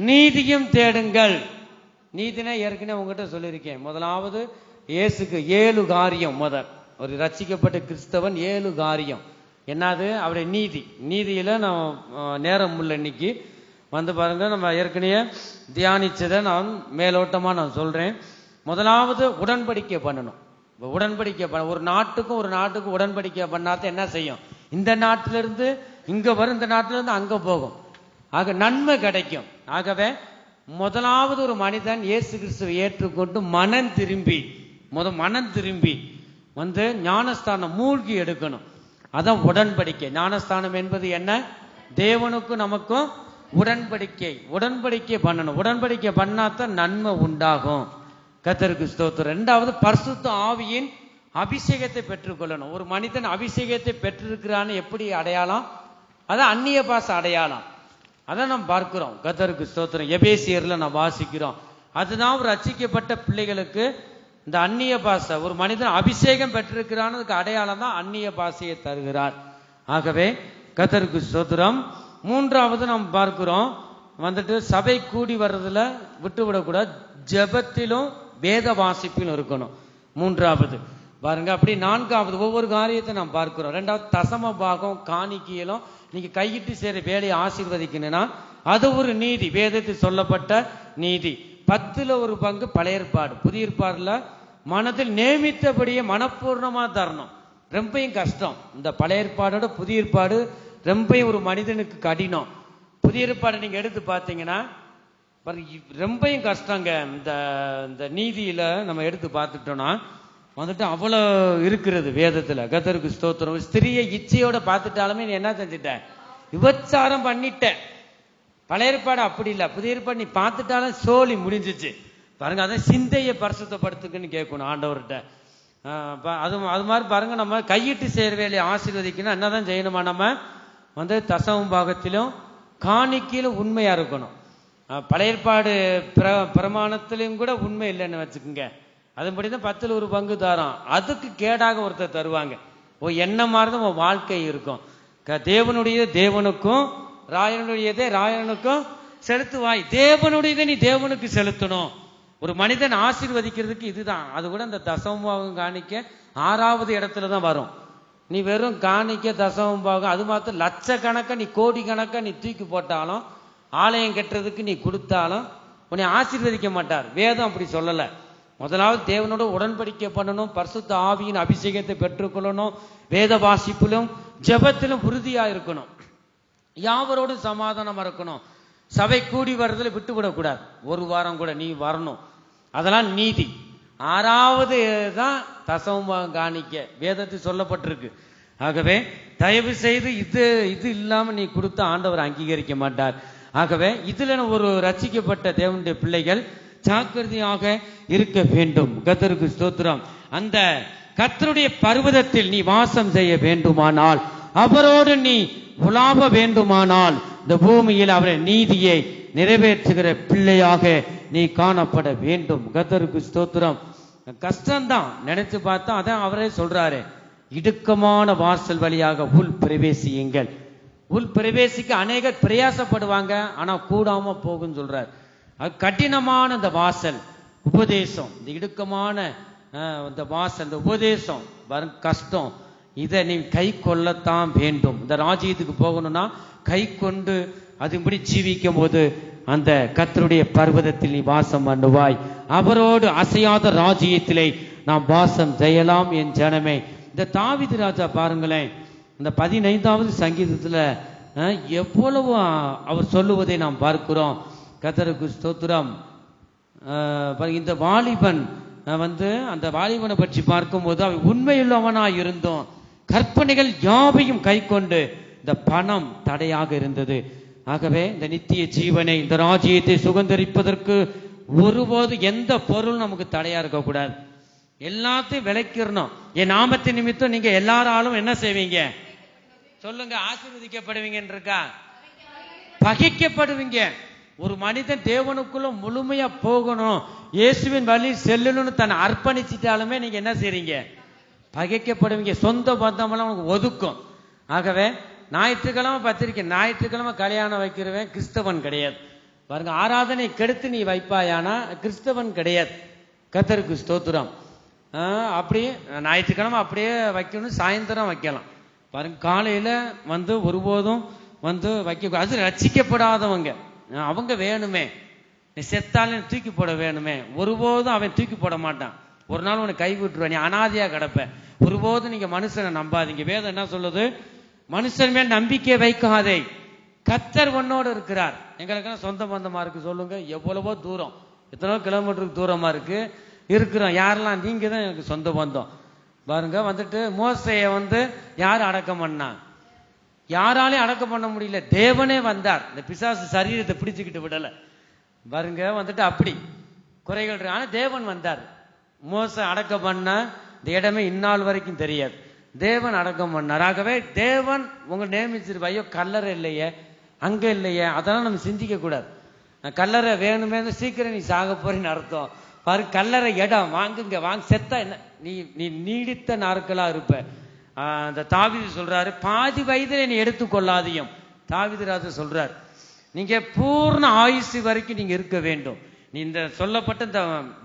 நீதியும் தேடுங்கள். நீதினா ஏற்கனவே உங்ககிட்ட சொல்லியிருக்கேன். முதலாவது இயேசுக்கு 7 காரியம். ஒரு ரட்சிக்கப்பட்ட கிறிஸ்தவன் 7 காரியம். என்னது? அவருடைய நீதி. நீதியில நான் நேரம் உள்ள இன்னைக்கு பாருங்க, நம்ம ஏற்கனவே தியானிச்சதை நான் மேலோட்டமா நான் சொல்றேன். முதலாவது உடன்படிக்கை பண்ணணும். உடன்படிக்கை ஒரு நாட்டுக்கும் உடன்படிக்கை பண்ணாத என்ன செய்யும்? இந்த நாட்டிலிருந்து இங்க வரும், இந்த நாட்டிலிருந்து அங்க போகும். ஆக நன்மை கிடைக்கும். ஆகவே முதலாவது ஒரு மனிதன் இயேசு கிறிஸ்துவை ஏற்றுக்கொண்டு மனம் திரும்பி ஞானஸ்தானம் மூழ்கி எடுக்கணும். அதான் உடன்படிக்கை. ஞானஸ்தானம் என்பது என்ன? தேவனுக்கும் நமக்கும் உடன்படிக்கை பண்ணணும். உடன்படிக்கை பண்ணாதான் நன்மை உண்டாகும். கர்த்தருக்கு ஸ்தோத்திரம். இரண்டாவது பரிசுத்த ஆவியின் அபிஷேகத்தை பெற்றுக்கொள்ளணும். ஒரு மனிதன் அபிஷேகத்தை பெற்றிருக்கிறான்னு எப்படி அடையாளம்? அதான் அந்நிய பாஷை அடையாளம். அதான் நாம் பார்க்கிறோம். கர்த்தருக்கு ஸ்தோத்திரம். எபேசியர்ல நாம் வாசிக்கிறோம். அதுதான் ஒரு ரட்சிக்கப்பட்ட பிள்ளைகளுக்கு இந்த அந்நிய பாஷை. ஒரு மனிதன் அபிஷேகம் பெற்றிருக்கிறான்னு அடையாளம் தான் அந்நிய பாஷையை தருகிறார். ஆகவே கர்த்தருக்கு ஸ்தோத்திரம். மூன்றாவது நாம் பார்க்கிறோம், சபை கூடி வர்றதுல விட்டுவிடக்கூடாது, ஜெபத்திலும் வேத வாசிப்பிலும் இருக்கணும். மூன்றாவது பாருங்க. அப்படி நான்காவது ஒவ்வொரு காரியத்தை நாம் பார்க்கிறோம். ரெண்டாவது தசம பாகம் காணிக்கையிலும் நீங்க கையிட்டு சேர வேலையை ஆசீர்வதிக்கணும்னா அது ஒரு நீதி, வேதத்தில் சொல்லப்பட்ட நீதி. 10ல் 1 பங்கு பழைய ஏற்பாடு. புதிய ஏற்பாடுல மனதில் நியமித்தபடியே மனப்பூர்ணமா தரணும். ரொம்பயும் கஷ்டம். இந்த பழைய ஏற்பாடோட புதிய ஏற்பாடு ரொம்பயும் ஒரு மனிதனுக்கு கடினம். புதிய ஏற்பாடை நீங்க எடுத்து பார்த்தீங்கன்னா ரொம்பயும் கஷ்டங்க. இந்த நீதியில நம்ம எடுத்து பார்த்துட்டோம்னா அவ்வளோ இருக்கிறது வேதத்துல. கர்த்தருக்கு ஸ்தோத்திரம். ஸ்திரியை இச்சையோட பார்த்துட்டாலுமே நீ என்ன செஞ்சுட்டேன்? விபச்சாரம் பண்ணிட்டேன். பழைய ஏற்பாடு அப்படி இல்லை. புதிய ஏற்பாடு நீ பார்த்துட்டாலும் சோழி முடிஞ்சிச்சு பாருங்க. அதான் சிந்தையை பரிசுத்தப்படுத்துக்குன்னு கேட்கணும் ஆண்டவர்கிட்ட. அது மாதிரி பாருங்க, நம்ம கையிட்டு செய்கிற வேலையை ஆசீர்வதிக்கணும். என்னதான் செய்யணுமா? நம்ம தசம பாகத்திலும் காணிக்கையிலும் உண்மையா இருக்கணும். பழைய ஏற்பாடு பிரமாணத்திலையும் கூட உண்மை இல்லைன்னு வச்சுக்கோங்க. அதுபடிதான் 10ல் 1 பங்கு தாரம். அதுக்கு கேடாக ஒருத்தர் தருவாங்க. என்ன மாதிரிதான் உன் வாழ்க்கை இருக்கும். தேவனுடைய தேவனுக்கும், ராயனுடையதே ராயனுக்கும் செலுத்துவாய். தேவனுடையதை நீ தேவனுக்கு செலுத்தணும். ஒரு மனிதன் ஆசீர்வதிக்கிறதுக்கு இதுதான். அது கூட இந்த தசமபாகம் காணிக்க 6வது இடத்துல தான் வரும். நீ வெறும் காணிக்க தசமம் பாகம் அது மாத்திரம் லட்சக்கணக்கா நீ கோடி கணக்கா நீ தூக்கி போட்டாலும் ஆலயம் கட்டுறதுக்கு நீ கொடுத்தாலும் உன்னை ஆசீர்வதிக்க மாட்டார். வேதம் அப்படி சொல்லல. முதலாவது தேவனோட உடன்படிக்கை பண்ணணும், பரிசுத்த ஆவியின் அபிஷேகத்தை பெற்றுக்கொள்ளணும், வேத வாசிப்பிலும் ஜெபத்திலும் உறுதியா இருக்கணும், யாவரோடும் சமாதானமா இருக்கணும், சபை கூடி வர்றதுல விட்டு விடக்கூடாது, ஒரு வாரம் கூட நீ வரணும், அதெல்லாம் நீதி. ஆறாவது தான் தசமம் காணிக்க வேதத்தில் சொல்லப்பட்டிருக்கு. ஆகவே தயவு செய்து இது இல்லாம நீ கொடுத்த ஆண்டவர் அங்கீகரிக்க மாட்டார். ஆகவே இதுல ஒரு ரட்சிக்கப்பட்ட தேவனுடைய பிள்ளைகள் ஜாக்கிரதையாக இருக்க வேண்டும். கர்த்தருக்கு ஸ்தோத்திரம். அந்த கர்த்தருடைய பர்வதத்தில் நீ வாசம் செய்ய வேண்டுமானால், அவரோடு நீ உலாவ வேண்டுமானால், இந்த பூமியில் அவருடைய நீதியை நிறைவேற்றுகிற பிள்ளையாக நீ காணப்பட வேண்டும். கர்த்தருக்கு ஸ்தோத்திரம். கஷ்டம்தான் நினைச்சு பார்த்தா, அதான் அவரே சொல்றாரு, இடுக்கமான வாசல் வழியாக உள் பிரவேசியுங்கள். உள் பிரவேசிக்க அநேகர் பிரயாசப்படுவாங்க, ஆனா கூடாம போகுன்னு சொல்றாரு. அது கடினமான இந்த வாசல் உபதேசம், இந்த இடுக்கமான இந்த வாசல், இந்த உபதேசம் வரும் கஷ்டம். இதை நீ கை கொள்ளத்தான் வேண்டும். இந்த ராஜ்யத்துக்கு போகணும்னா கை கொண்டு அதுபடி ஜீவிக்கும் போது அந்த கர்த்தருடைய பர்வதத்தில் நீ வாசம் பண்ணுவாய். அவரோடு அசையாத ராஜ்யத்திலே நாம் வாசம் செய்யலாம். என் ஜனமே, இந்த தாவீது ராஜா பாருங்களேன், இந்த 15வது சங்கீதத்துல எவ்வளவு அவர் சொல்லுவதை நாம் பார்க்கிறோம். கர்த்தருக்கு ஸ்தோத்திரம். இந்த வாலிபன் அந்த வாலிபனை பற்றி பார்க்கும்போது அவன் உண்மையுள்ளவனாய் இருந்தோம், கற்பனைகள் யாவையும் கை கொண்டு இந்த பணம் தடையாக இருந்தது. ஆகவே இந்த நித்திய ஜீவனை, இந்த ராஜ்யத்தை சுதந்தரிப்பதற்கு ஒருபோது எந்த பொருள் நமக்கு தடையா இருக்கக்கூடாது. எல்லாத்தையும் விலைக்கிறணும். என் நாமத்தின் நிமித்தம் நீங்க எல்லாராலும் என்ன செய்வீங்க சொல்லுங்க? ஆசீர்வதிக்கப்படுவீங்க இருக்கா? பகைக்கப்படுவீங்க. ஒரு மனிதன் தேவனுக்குள்ள முழுமையா போகணும், இயேசுவின் வழி செல்லணும்னு தன்னை அர்ப்பணிச்சிட்டாலுமே நீங்க என்ன செய்றீங்க? பகைக்கப்படுவீங்க. சொந்த பந்தமெல்லாம் உனக்கு ஒதுக்கும். ஆகவே ஞாயிற்றுக்கிழமை பத்திரிக்கை, ஞாயிற்றுக்கிழமை கல்யாணம் வைக்கிறவன் கிறிஸ்தவன் கிடையாது. பாருங்க, ஆராதனை கெடுத்து நீ வைப்பாயானா கிறிஸ்தவன் கிடையாது. கர்த்தருக்கு ஸ்தோத்திரம். அப்படியே ஞாயிற்றுக்கிழமை அப்படியே வைக்கணும், சாயந்தரம் வைக்கலாம். பாருங்க, காலையில ஒருபோதும் வைக்க, அது ரட்சிக்கப்படாதவங்க, அவங்க வேணுமே, நீ செத்தாலும் தூக்கி போட வேணுமே. ஒருபோதும் அவன் தூக்கி போட மாட்டான். ஒரு நாள் உனக்கு கை விட்டுருவான், நீ அனாதையா கிடப்ப. ஒருபோதும் நீங்க மனுஷனை நம்பாதீங்க. வேதம் என்ன சொல்லுது? மனுஷன் மேல் நம்பிக்கை வைக்காதே, கர்த்தர் உன்னோடு இருக்கிறார். எங்களுக்கெல்லாம் சொந்த பந்தமா இருக்கு சொல்லுங்க, எவ்வளவோ தூரம், எத்தனையோ கிலோமீட்டருக்கு தூரமா இருக்கிறோம். யாரெல்லாம்? நீங்க தான் எனக்கு சொந்த பந்தம். பாருங்க, மோசைய யார் அடக்கம் பண்ணா? யாராலையும் அடக்கம் பண்ண முடியல, தேவனே வந்தார். இந்த பிசாசு சரீரத்தை பிடிச்சுக்கிட்டு விடல. பாருங்க, அப்படி குறைகள் இருக்கு, ஆனா தேவன் வந்தார். மோசை அடக்கம் பண்ண இந்த இடமே இந்நாள் வரைக்கும் தெரியாது, தேவன் அடக்கம் பண்ணார். ஆகவே தேவன் உங்க நியமிச்சிருப்பா. ஐயோ கல்லறை இல்லையே, அங்க இல்லையே, அதெல்லாம் நம்ம சிந்திக்க கூடாது. கல்லறை வேணுமே, சீக்கிரம் நீ சாக போறேன்னு அர்த்தம். பாரு, கல்லறை இடம் வாங்குங்க, செத்தா என்ன, நீ நீடித்த நாட்களா இருப்ப. அந்த தாவீது சொல்றாரு, பாதி வயதிலே நீ எடுத்துக்கொள்ளாதியும். தாவீது ராஜா சொல்றாரு, நீங்க பூர்ண ஆயுசு வரைக்கும் நீங்க இருக்க வேண்டும். நீ இந்த சொல்லப்பட்ட இந்த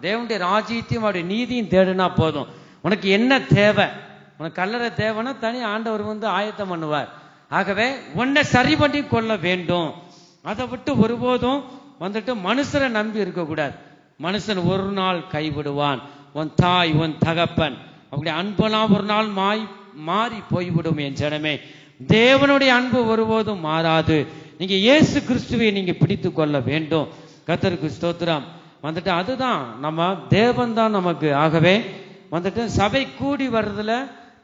தேவனுடைய ராஜ்யத்தையும் அவருடைய நீதியும் தேடுனா போதும். உனக்கு என்ன தேவை? உனக்கு கல்லறை தேவைன்னா தனி ஆண்டவர் ஆயத்தம் பண்ணுவார். ஆகவே உன்னை சரி பண்ணி கொள்ள வேண்டும். அதை விட்டு ஒருபோதும் மனுஷரை நம்பி இருக்கக்கூடாது. மனுஷன் ஒரு நாள் கைவிடுவான். உன் தாய், உன் தகப்பன், அப்படி அன்பெல்லாம் ஒரு நாள் மாறி போய்விடும். என் ஜனமே, தேவனுடைய அன்பு ஒருபோதும் மாறாது. நீங்க இயேசு கிறிஸ்துவை நீங்க பிடித்து கொள்ள வேண்டும். கர்த்தருக்கு ஸ்தோத்திரம். அதுதான் நம்ம தேவன் தான் நமக்கு. ஆகவே சபை கூடி வர்றதுல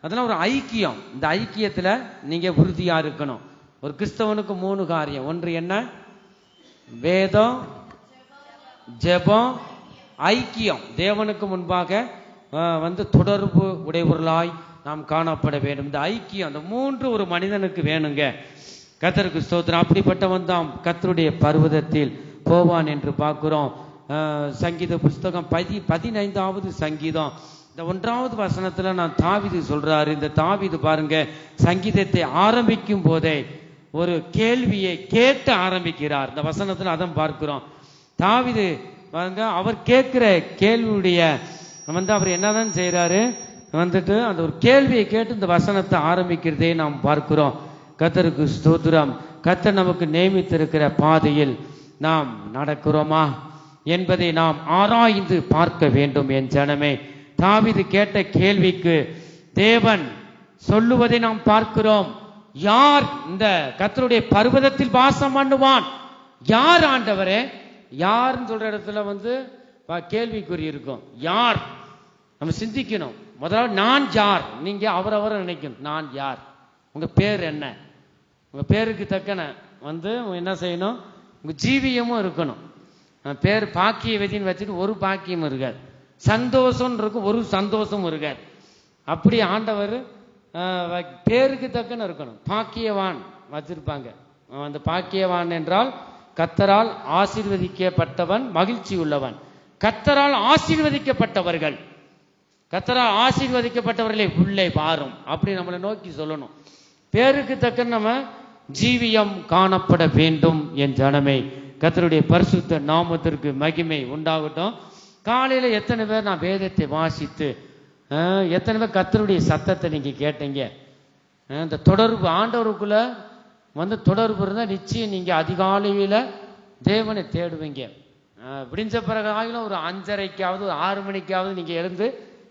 அதெல்லாம் ஒரு ஐக்கியம். இந்த ஐக்கியத்துல நீங்க உறுதியா இருக்கணும். ஒரு கிறிஸ்தவனுக்கு 3 காரியம். ஒன்று என்ன? வேதம், ஜெபம், ஐக்கியம். தேவனுக்கு முன்பாக தொடர்பு உடையவர்களாய் நாம் காணப்பட வேண்டும். இந்த ஐக்கியம், அந்த 3 ஒரு மனிதனுக்கு வேணுங்க. கர்த்தருக்கு ஸ்தோத்திரம். அப்படிப்பட்டவன் தான் கர்த்தருடைய பர்வதத்தில் போவான் என்று பார்க்கிறோம். சங்கீத புஸ்தகம் 15வது சங்கீதம் இந்த 1வது வசனத்துல நான் தாவீது சொல்றாரு. இந்த தாவீது பாருங்க, சங்கீதத்தை ஆரம்பிக்கும் போதே ஒரு கேள்வியை கேட்டு ஆரம்பிக்கிறார். இந்த வசனத்துல அதான் பார்க்கிறோம். தாவீது பாருங்க, அவர் கேட்கிற கேள்வியுடைய அவர் என்னதான் செய்யறாரு? வந்துட்டு அந்த ஒரு கேள்வியை கேட்டு இந்த வசனத்தை ஆரம்பிக்கிறதே நாம் பார்க்கிறோம். கர்த்தருக்கு ஸ்தோத்திரம். கர்த்தர் நமக்கு நியமித்திருக்கிற பாதையில் நாம் நடக்கிறோமா என்பதை நாம் ஆராய்ந்து பார்க்க வேண்டும். என் ஜனமே, தாவீது கேட்ட கேள்விக்கு தேவன் சொல்லுவதை நாம் பார்க்கிறோம். யார் இந்த கர்த்தருடைய பர்வதத்தில் வாசம் பண்ணுவான்? யார் ஆண்டவரே? யாருன்னு சொல்ற இடத்துல கேள்விக்குறி இருக்கும். யார்? நம்ம சிந்திக்கணும். முதல்ல நான் யார்? நீங்க அவரவரை நினைக்கணும். நான் யார்? உங்க பேர் என்ன? உங்க பேருக்கு தக்கன என்ன செய்யணும்? உங்க ஜீவியமும் இருக்கணும். பேர் பாக்கியவதின்னு வச்சுட்டு ஒரு பாக்கியம் இருக்காது. சந்தோஷம் இருக்கும், ஒரு சந்தோஷம் இருக்காது. அப்படி ஆண்டவர் பேருக்கு தக்கன இருக்கணும். பாக்கியவான் வச்சிருப்பாங்க. அந்த பாக்கியவான் என்றால் கர்த்தரால் ஆசீர்வதிக்கப்பட்டவன், மகிழ்ச்சி உள்ளவன். கர்த்தரால் ஆசீர்வதிக்கப்பட்டவர்கள், கர்த்தரால் ஆசீர்வதிக்கப்பட்டவர்களே உள்ளே பாரும், அப்படி நம்மளை நோக்கி சொல்லணும். பேருக்கு தக்க நம்ம ஜீவியம் காணப்பட வேண்டும். என் ஜனமே, கர்த்தருடைய பரிசுத்த நாமத்திற்கு மகிமை உண்டாகட்டும். காலையில எத்தனை பேர் நான் வேதத்தை வாசித்து, எத்தனை பேர் கர்த்தருடைய சத்தத்தை நீங்க கேட்டீங்க? இந்த தொடர்பு ஆண்டவருக்குள்ள தொடர்பு இருந்தால் நிச்சயம் நீங்க அதிகாலையில தேவனை தேடுவீங்க. விடிஞ்ச பிறகு ஆகிலும் ஒரு 5:30க்காவது 6 மணிக்காவது நீங்க எழுந்து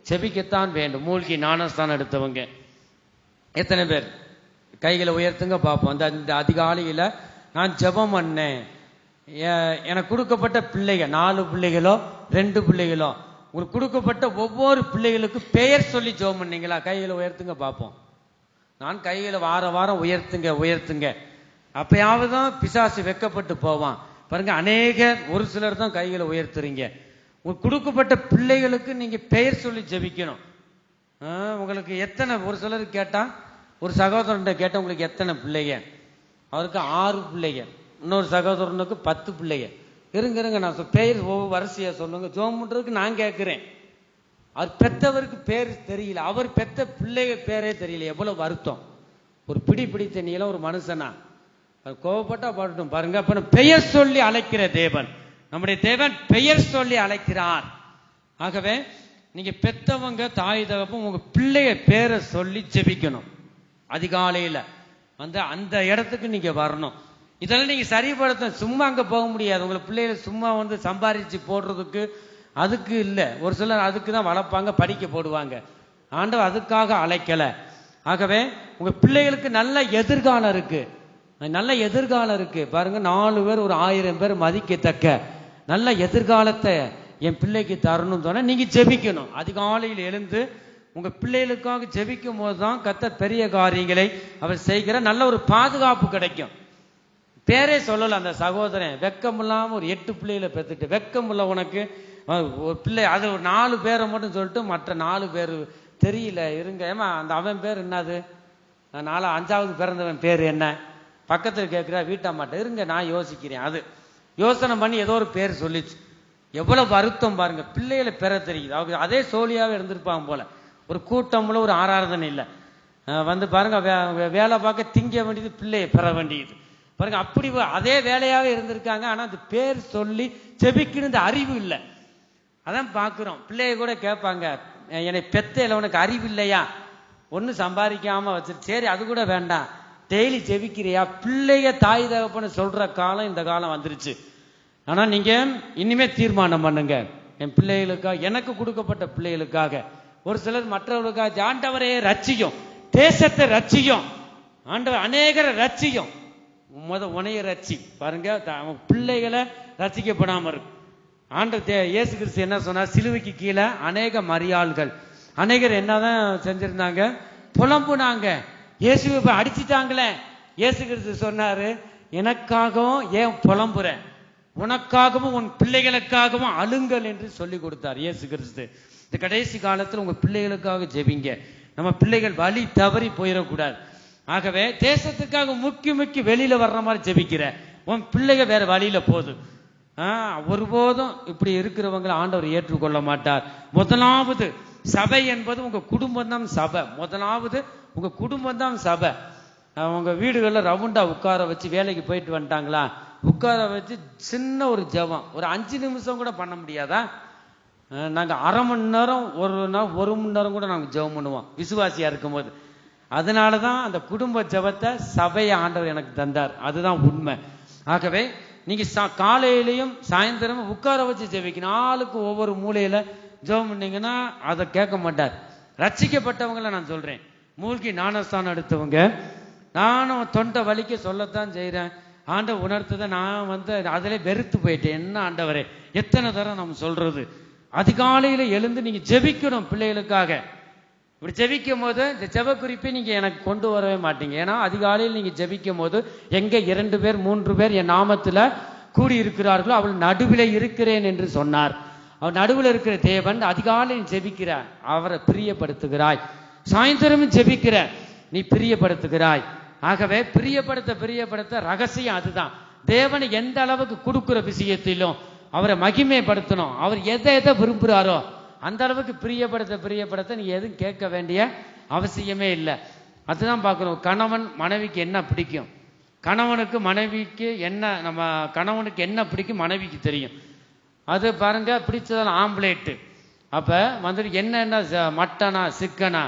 செபிக்கத்தான் வேண்டும். மூழ்கி ஞானஸ்தானம் எடுத்தவங்க எத்தனை பேர் கைகளை உயர்த்துங்க பார்ப்போம். இந்த அதிகாலையில நான் ஜெபம் பண்ணேன். எனக்கு கொடுக்கப்பட்ட பிள்ளைகள் 4 பிள்ளைகளோ 2 பிள்ளைகளோ, உங்களுக்கு கொடுக்கப்பட்ட ஒவ்வொரு பிள்ளைகளுக்கு பெயர் சொல்லி ஜெபம் பண்ணீங்களா? கைகளை உயர்த்துங்க பார்ப்போம். நான் கைகளை வாரம் உயர்த்துங்க. அப்பயாவது தான் பிசாசு வெக்கப்பட்டு போவான் பாருங்க. ஒரு சிலர் தான் கைகளை உயர்த்துறீங்க. உங்களுக்கு கொடுக்கப்பட்ட பிள்ளைகளுக்கு நீங்க பெயர் சொல்லி ஜெபிக்கணும். உங்களுக்கு எத்தனை? ஒரு சிலருக்கு கேட்டா, ஒரு சகோதரன் கேட்ட உங்களுக்கு எத்தனை பிள்ளைங்க? அவருக்கு 6 பிள்ளைங்க. இன்னொரு சகோதரனுக்கு 10 பிள்ளைங்க. இருங்க நான் பெயர் ஒவ்வொரு வரிசையா சொல்லுங்க. ஜெபம் பண்றதுக்கு நான் கேட்கிறேன். அவர் பெற்றவருக்கு பேர் தெரியல, அவர் பெற்ற பிள்ளைக பேரே தெரியல. எவ்வளவு வருத்தம்! ஒரு பிடித்த நீல ஒரு மனுஷனா கோவப்பட்டா பாடட்டும் பாருங்க. அப்ப பெயர் சொல்லி அழைக்கிற தேவன், நம்முடைய தேவன் பெயர் சொல்லி அழைக்கிறார். ஆகவே நீங்க பெற்றவங்க தாய் தகப்பும் உங்க பிள்ளைய பேரை சொல்லி ஜெபிக்கணும். அதிகாலையில அந்த இடத்துக்கு நீங்க வரணும். இதெல்லாம் நீங்க சரிப்படுத்த சும்மா அங்க போக முடியாது. உங்களை பிள்ளைகளை சும்மா சம்பாதிச்சு போடுறதுக்கு அதுக்கு இல்லை. ஒரு சிலர் அதுக்கு தான் வளர்ப்பாங்க, படிக்க போடுவாங்க. ஆண்டவர் அதுக்காக அழைக்கல. ஆகவே உங்க பிள்ளைகளுக்கு நல்ல எதிர்காலம் இருக்கு, நல்ல எதிர்காலம் இருக்கு பாருங்க. 4 பேர் ஒரு 1000 பேர் மதிக்கத்தக்க நல்ல எதிர்காலத்தை என் பிள்ளைக்கு தரணும் சொன்னா நீங்க ஜெபிக்கணும். அதிகாலையில் எழுந்து உங்க பிள்ளைகளுக்காக ஜெபிக்கும் போதுதான் கர்த்தர் பெரிய காரியங்களை அவர் செய்கிற நல்ல ஒரு பாதுகாப்பு கிடைக்கும். பேரே சொல்லல அந்த சகோதரன், வெக்கம் இல்லாம ஒரு 8 பிள்ளைகளை பெற்றுட்டு, வெக்கம் இல்ல உனக்கு ஒரு பிள்ளை, அது ஒரு 4 பேரை மட்டும் சொல்லிட்டு மற்ற 4 பேர் தெரியல. இருங்க, ஏமா அந்த அவன் பேர் என்னது? 5வது பிறந்தவன் பேர் என்ன? பக்கத்தில் கேட்கிறா வீட்டாமாட்ட. இருங்க நான் யோசிக்கிறேன். அது யோசனை பண்ணி ஏதோ ஒரு பேர் சொல்லிச்சு. எவ்வளவு வருத்தம் பாருங்க. பிள்ளைகளை பெற தெரியுது. அவங்க அதே சோழியாவே இருந்திருப்பாங்க போல. ஒரு கூட்டம்ல ஒரு ஆராதனை இல்லை. பாருங்க வேலை பார்க்க திங்க வேண்டியது, பிள்ளையை பெற வேண்டியது பாருங்க. அப்படி அதே வேலையாவே இருந்திருக்காங்க. ஆனா அந்த பேர் சொல்லி செபிக்கணும் அறிவு இல்லை. அதான் பார்க்கிறோம். பிள்ளைய கூட கேட்பாங்க, என்னை பெத்தையில உனக்கு அறிவு இல்லையா? ஒன்னும் சம்பாதிக்காம வச்சிரு. சரி அது கூட வேண்டாம், டெய்லி ஜெபிக்கிறியா? பிள்ளைய தாய் தகப்பன்னு சொல்ற காலம் இந்த காலம் வந்துருச்சு. ஆனா நீங்க இனிமே தீர்மானம் பண்ணுங்க, என் பிள்ளைகளுக்காக, எனக்கு கொடுக்கப்பட்ட பிள்ளைகளுக்காக. ஒரு சிலர் மற்றவர்களுக்காக ஆண்டவரே ரட்சியும், தேசத்தை ரட்சியும், ஆண்டவர் அநேகரை ரட்சியும், உனைய ரட்சி பாருங்க. பிள்ளைகளை ரட்சிக்கப்படாம இருக்கு. ஆண்டவர் இயேசு கிறிஸ்து என்ன சொன்னார்? சிலுவைக்கு கீழே அநேக மரியாள்கள், அநேகர் என்னதான் செஞ்சிருந்தாங்க? புலம்புனாங்க. இயேசுவை அடிச்சுட்டாங்களே. இயேசு கிறிஸ்து சொன்னாரு, எனக்காகவும் ஏன் புலம்புற, உனக்காகவும் உன் பிள்ளைகளுக்காகவும் அழுங்கள் என்று சொல்லி கொடுத்தார் இயேசு கிறிஸ்து. இந்த கடைசி காலத்தில் உங்க பிள்ளைகளுக்காக ஜெபிங்க. நம்ம பிள்ளைகள் வழி தவறி போயிடக்கூடாது. ஆகவே தேசத்துக்காக முக்கி வெளியில வர்ற மாதிரி ஜெபிக்கிற உன் பிள்ளைக வேற வழியில போகுது. ஒருபோதும் இப்படி இருக்கிறவங்களை ஆண்டவர் ஏற்றுக்கொள்ள மாட்டார். முதலாவது சபை என்பது உங்க குடும்பம் தான் சபை. முதலாவது உங்க குடும்பம் தான் சபை. உங்க வீடுகளில் ரவுண்டா உட்கார வச்சு, வேலைக்கு போயிட்டு வந்துட்டாங்களா, உட்கார வச்சு சின்ன ஒரு ஜெபம், ஒரு 5 நிமிஷம் கூட பண்ண முடியாதா? நாங்க அரை மணி நேரம் ஒரு மணி நேரம் கூட நாங்க ஜெபம் பண்ணுவோம் விசுவாசியா இருக்கும்போது. அதனாலதான் அந்த குடும்ப ஜெபத்தை சபையை ஆண்டவர் எனக்கு தந்தார். அதுதான் உண்மை. ஆகவே நீங்க காலையிலையும் சாயந்தரமும் உட்கார வச்சு ஜெபிக்கணும். ஆளுக்கு ஒவ்வொரு மூலையில ஜெபம் பண்ணீங்கன்னா அதை கேட்க மாட்டார். ரட்சிக்கப்பட்டவங்களை நான் சொல்றேன், மூழ்கி ஞானஸ்தானம் எடுத்தவங்க, நானும் தொண்டை வலிக்க சொல்லத்தான் செய்யறேன். ஆண்டவர் உணர்த்ததை நான் அதிலே வெறுத்து போயிட்டேன். என்ன ஆண்டவரே, எத்தனை தரம் நம்ம சொல்றது? அதிகாலையில எழுந்து நீங்க ஜெபிக்கணும் பிள்ளைகளுக்காக. இப்படி ஜெபிக்கும் போது இந்த ஜெப குறிப்பை நீங்க எனக்கு கொண்டு வரவே மாட்டீங்க. ஏன்னா அதிகாலையில் நீங்க ஜெபிக்கும் போது எங்க 2 பேர் 3 பேர் என் நாமத்துல கூடி இருக்கிறார்களோ அவள் நடுவில் இருக்கிறேன் என்று சொன்னார். அவர் நடுவில் இருக்கிற தேவன். அதிகாலையில் ஜெபிக்கிற அவரை பிரியப்படுத்துகிறாய், சாயந்தரமும் ஜெபிக்கிற நீ பிரியப்படுத்துகிறாய். ஆகவே பிரியப்படுத்த ரகசியம் அதுதான். தேவனை எந்த அளவுக்கு கொடுக்கிற விஷயத்திலும் அவரை மகிமைப்படுத்தணும். அவர் எதை விரும்புகிறாரோ அந்த அளவுக்கு பிரியப்படுத்த நீங்க எதுவும் கேட்க வேண்டிய அவசியமே இல்லை. அதுதான் பார்க்கணும். கணவன் மனைவிக்கு என்ன பிடிக்கும், கணவனுக்கு மனைவிக்கு என்ன, நம்ம கணவனுக்கு என்ன பிடிக்கும் மனைவிக்கு தெரியும். அது பாருங்க, பிடிச்சதான ஆம்லேட்டு. அப்ப என்ன மட்டனா சிக்கனா,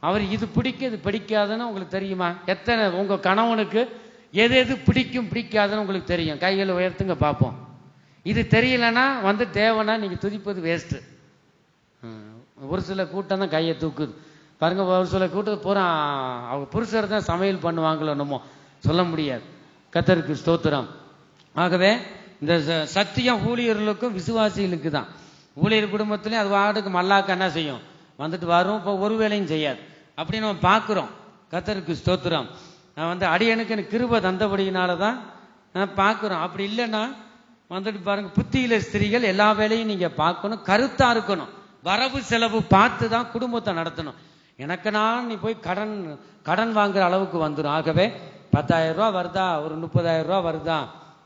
அவர் இது பிடிக்கும் இது பிடிக்காதுன்னு உங்களுக்கு தெரியுமா? எத்தனை உங்க கணவனுக்கு எது பிடிக்கும் பிடிக்காதுன்னு உங்களுக்கு தெரியும்? கைகளை உயர்த்துங்க பார்ப்போம். இது தெரியலன்னா தேவனா நீங்க துதிப்பது வேஸ்ட். ஒரு சில கூட்டம் தான் கையை தூக்குது பாருங்க. ஒரு சில கூட்டத்தை பூரா அவங்க புருஷர் தான் சமையல் பண்ணுவாங்களோ என்னமோ சொல்ல முடியாது. கர்த்தருக்கு ஸ்தோத்திரம். ஆகவே இந்த சத்தியம் ஊழியர்களுக்கும் விசுவாசிகளுக்கு தான். ஊழியர் குடும்பத்திலையும் அது வாட்டுக்கு மல்லாக்க என்ன செய்யும், வரும். இப்போ ஒரு வேலையும் செய்யாது. அப்படி நம்ம பார்க்குறோம். கர்த்தருக்கு ஸ்தோத்திரம். அடியனுக்கு எனக்கு கிருபை தந்தபடியினாலதான் பார்க்குறோம். அப்படி இல்லைன்னா பாருங்க, புத்தியில ஸ்திரீகள் எல்லா வேலையும் நீங்க பார்க்கணும், கருத்தா இருக்கணும், வரவு செலவு பார்த்து தான் குடும்பத்தை நடத்தணும். எனக்கு நீ போய் கடன் வாங்குற அளவுக்கு வந்துடும். ஆகவே 10,000 ரூபா வருதா, ஒரு 30,000 ரூபா வருதா,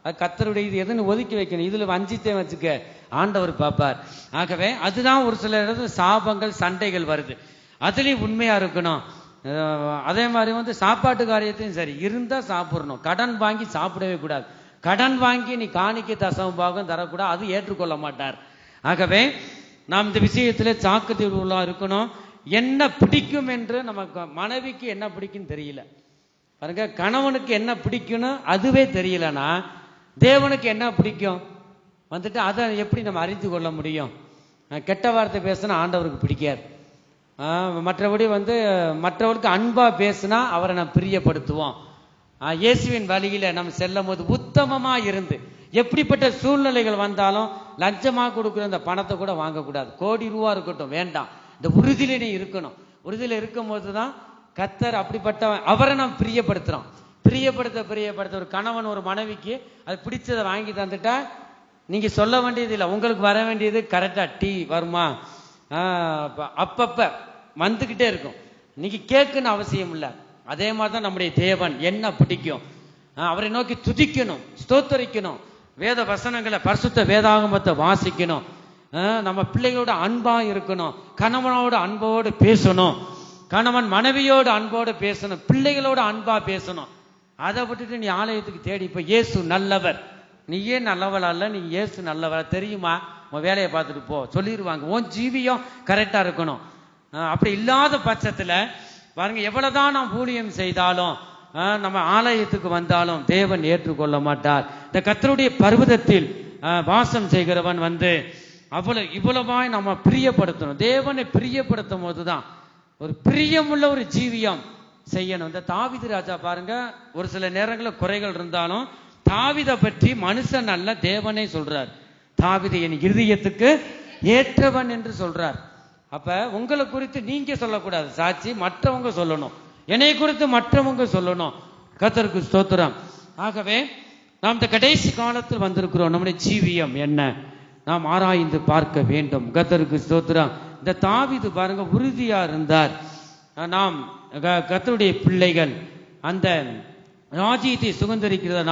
அது கர்த்தருடைய இது எதுன்னு ஒதுக்கி வைக்கணும். இதுல வஞ்சித்தே வச்சுக்க ஆண்டவர் பார்ப்பார். ஆகவே அதுதான் ஒரு சில இடத்துல சாபங்கள் சண்டைகள் வருது. அதுலயும் உண்மையா இருக்கணும். அதே மாதிரி சாப்பாட்டு காரியத்தையும் சரி, இருந்தா சாப்பிடணும். கடன் வாங்கி சாப்பிடவே கூடாது. கடன் வாங்கி நீ காணிக்கை தசம பாகம் தரக்கூடாது, அது ஏற்றுக்கொள்ள மாட்டார். ஆகவே நாம் இந்த விஷயத்துல சாக்கிரதையுள்ளா இருக்கணும். என்ன பிடிக்கும் என்று நமக்கு மனைவிக்கு என்ன பிடிக்கும் தெரியல பாருங்க, கணவனுக்கு என்ன பிடிக்கும்னு அதுவே தெரியலனா தேவனுக்கு என்ன பிடிக்கும் அதை எப்படி நம்ம அறிந்து கொள்ள முடியும்? கெட்ட வார்த்தை பேசினா ஆண்டவருக்கு பிடிக்காது. மற்றபடி மற்றவருக்கு அன்பா பேசினா அவரை நம்ம பிரியப்படுத்துவோம். இயேசுவின் வழியில நம்ம செல்லும் போது உத்தமமா இருந்து, எப்படிப்பட்ட சூழ்நிலைகள் வந்தாலும் லஞ்சமா கொடுக்குற இந்த பணத்தை கூட வாங்கக்கூடாது. கோடி ரூபா இருக்கட்டும் வேண்டாம், இந்த உறுதியில நீ இருக்கணும். உறுதியில இருக்கும் போதுதான் கர்த்தர் அப்படிப்பட்ட அவரை நாம் பிரியப்படுத்துறோம். பிரியப்படுத்த ஒரு கணவன் ஒரு மனைவிக்கு அது பிடிச்சதை வாங்கி தந்துட்டா நீங்க சொல்ல வேண்டியது இல்லை, உங்களுக்கு வர வேண்டியது கரெக்டா டீ வருமா, அப்பப்ப வந்துகிட்டே இருக்கும். நீங்க கேட்கணும் அவசியம் இல்லை. அதே மாதிரிதான் நம்முடைய தேவன் என்ன பிடிக்கும், அவரை நோக்கி துதிக்கணும், ஸ்தோத்தரிக்கணும், வேத வசனங்களை பரிசுத்த வேதாகமத்தை வாசிக்கணும், நம்ம பிள்ளைகளோட அன்பா இருக்கணும், கணவனோட அன்போடு பேசணும், கணவன் மனைவியோடு அன்போடு பேசணும், பிள்ளைகளோட அன்பா பேசணும். அதை விட்டுட்டு நீ ஆலயத்துக்கு தேடி இப்ப இயேசு நல்லவர், நீ ஏன் நல்லவள் அல்ல, நீ இயேசு நல்லவர் தெரியுமா, உன் வேலையை பார்த்துட்டு போ சொல்லிடுவாங்க. உன் ஜீவியம் கரெக்டா இருக்கணும். அப்படி இல்லாத பட்சத்துல பாருங்க, எவ்வளவுதான் நாம் ஊழியம் செய்தாலும் நம்ம ஆலயத்துக்கு வந்தாலும் தேவன் ஏற்றுக்கொள்ள மாட்டார். இந்த கர்த்தருடைய பர்வதத்தில் வாசம் செய்கிறவன் இவ்வளவாய் நம்ம பிரியப்படுத்தணும். தேவனை பிரியப்படுத்தும் போதுதான் ஒரு பிரியமுள்ள ஒரு ஜீவியம் செய்யணும். இந்த தாவீது ராஜா பாருங்க, ஒரு சில நேரங்களில் குறைகள் இருந்தாலும் தாவீதை பற்றி மனுஷன் அல்ல தேவனே சொல்றார். தாவீது என் இருதயத்துக்கு ஏற்றவன் என்று சொல்றார். அப்ப உங்களை குறித்து நீங்க சொல்லக்கூடாது சாட்சி, மற்றவங்க சொல்லணும். என்னை குறித்து மற்றவங்க சொல்லணும். கர்த்தருக்கு ஸ்தோத்திரம். ஆகவே நாம் இந்த கடைசி காலத்தில் வந்திருக்கிறோம். நம்முடைய ஜீவியம் என்ன நாம் ஆராய்ந்து பார்க்க வேண்டும். கர்த்தருக்கு ஸ்தோத்திரம். இந்த தாவீது பாருங்க உறுதியா இருந்தார். நாம் கர்த்தருடைய பிள்ளைகள் அந்த ராஜ்யத்தை சுதந்தரிக்கிறத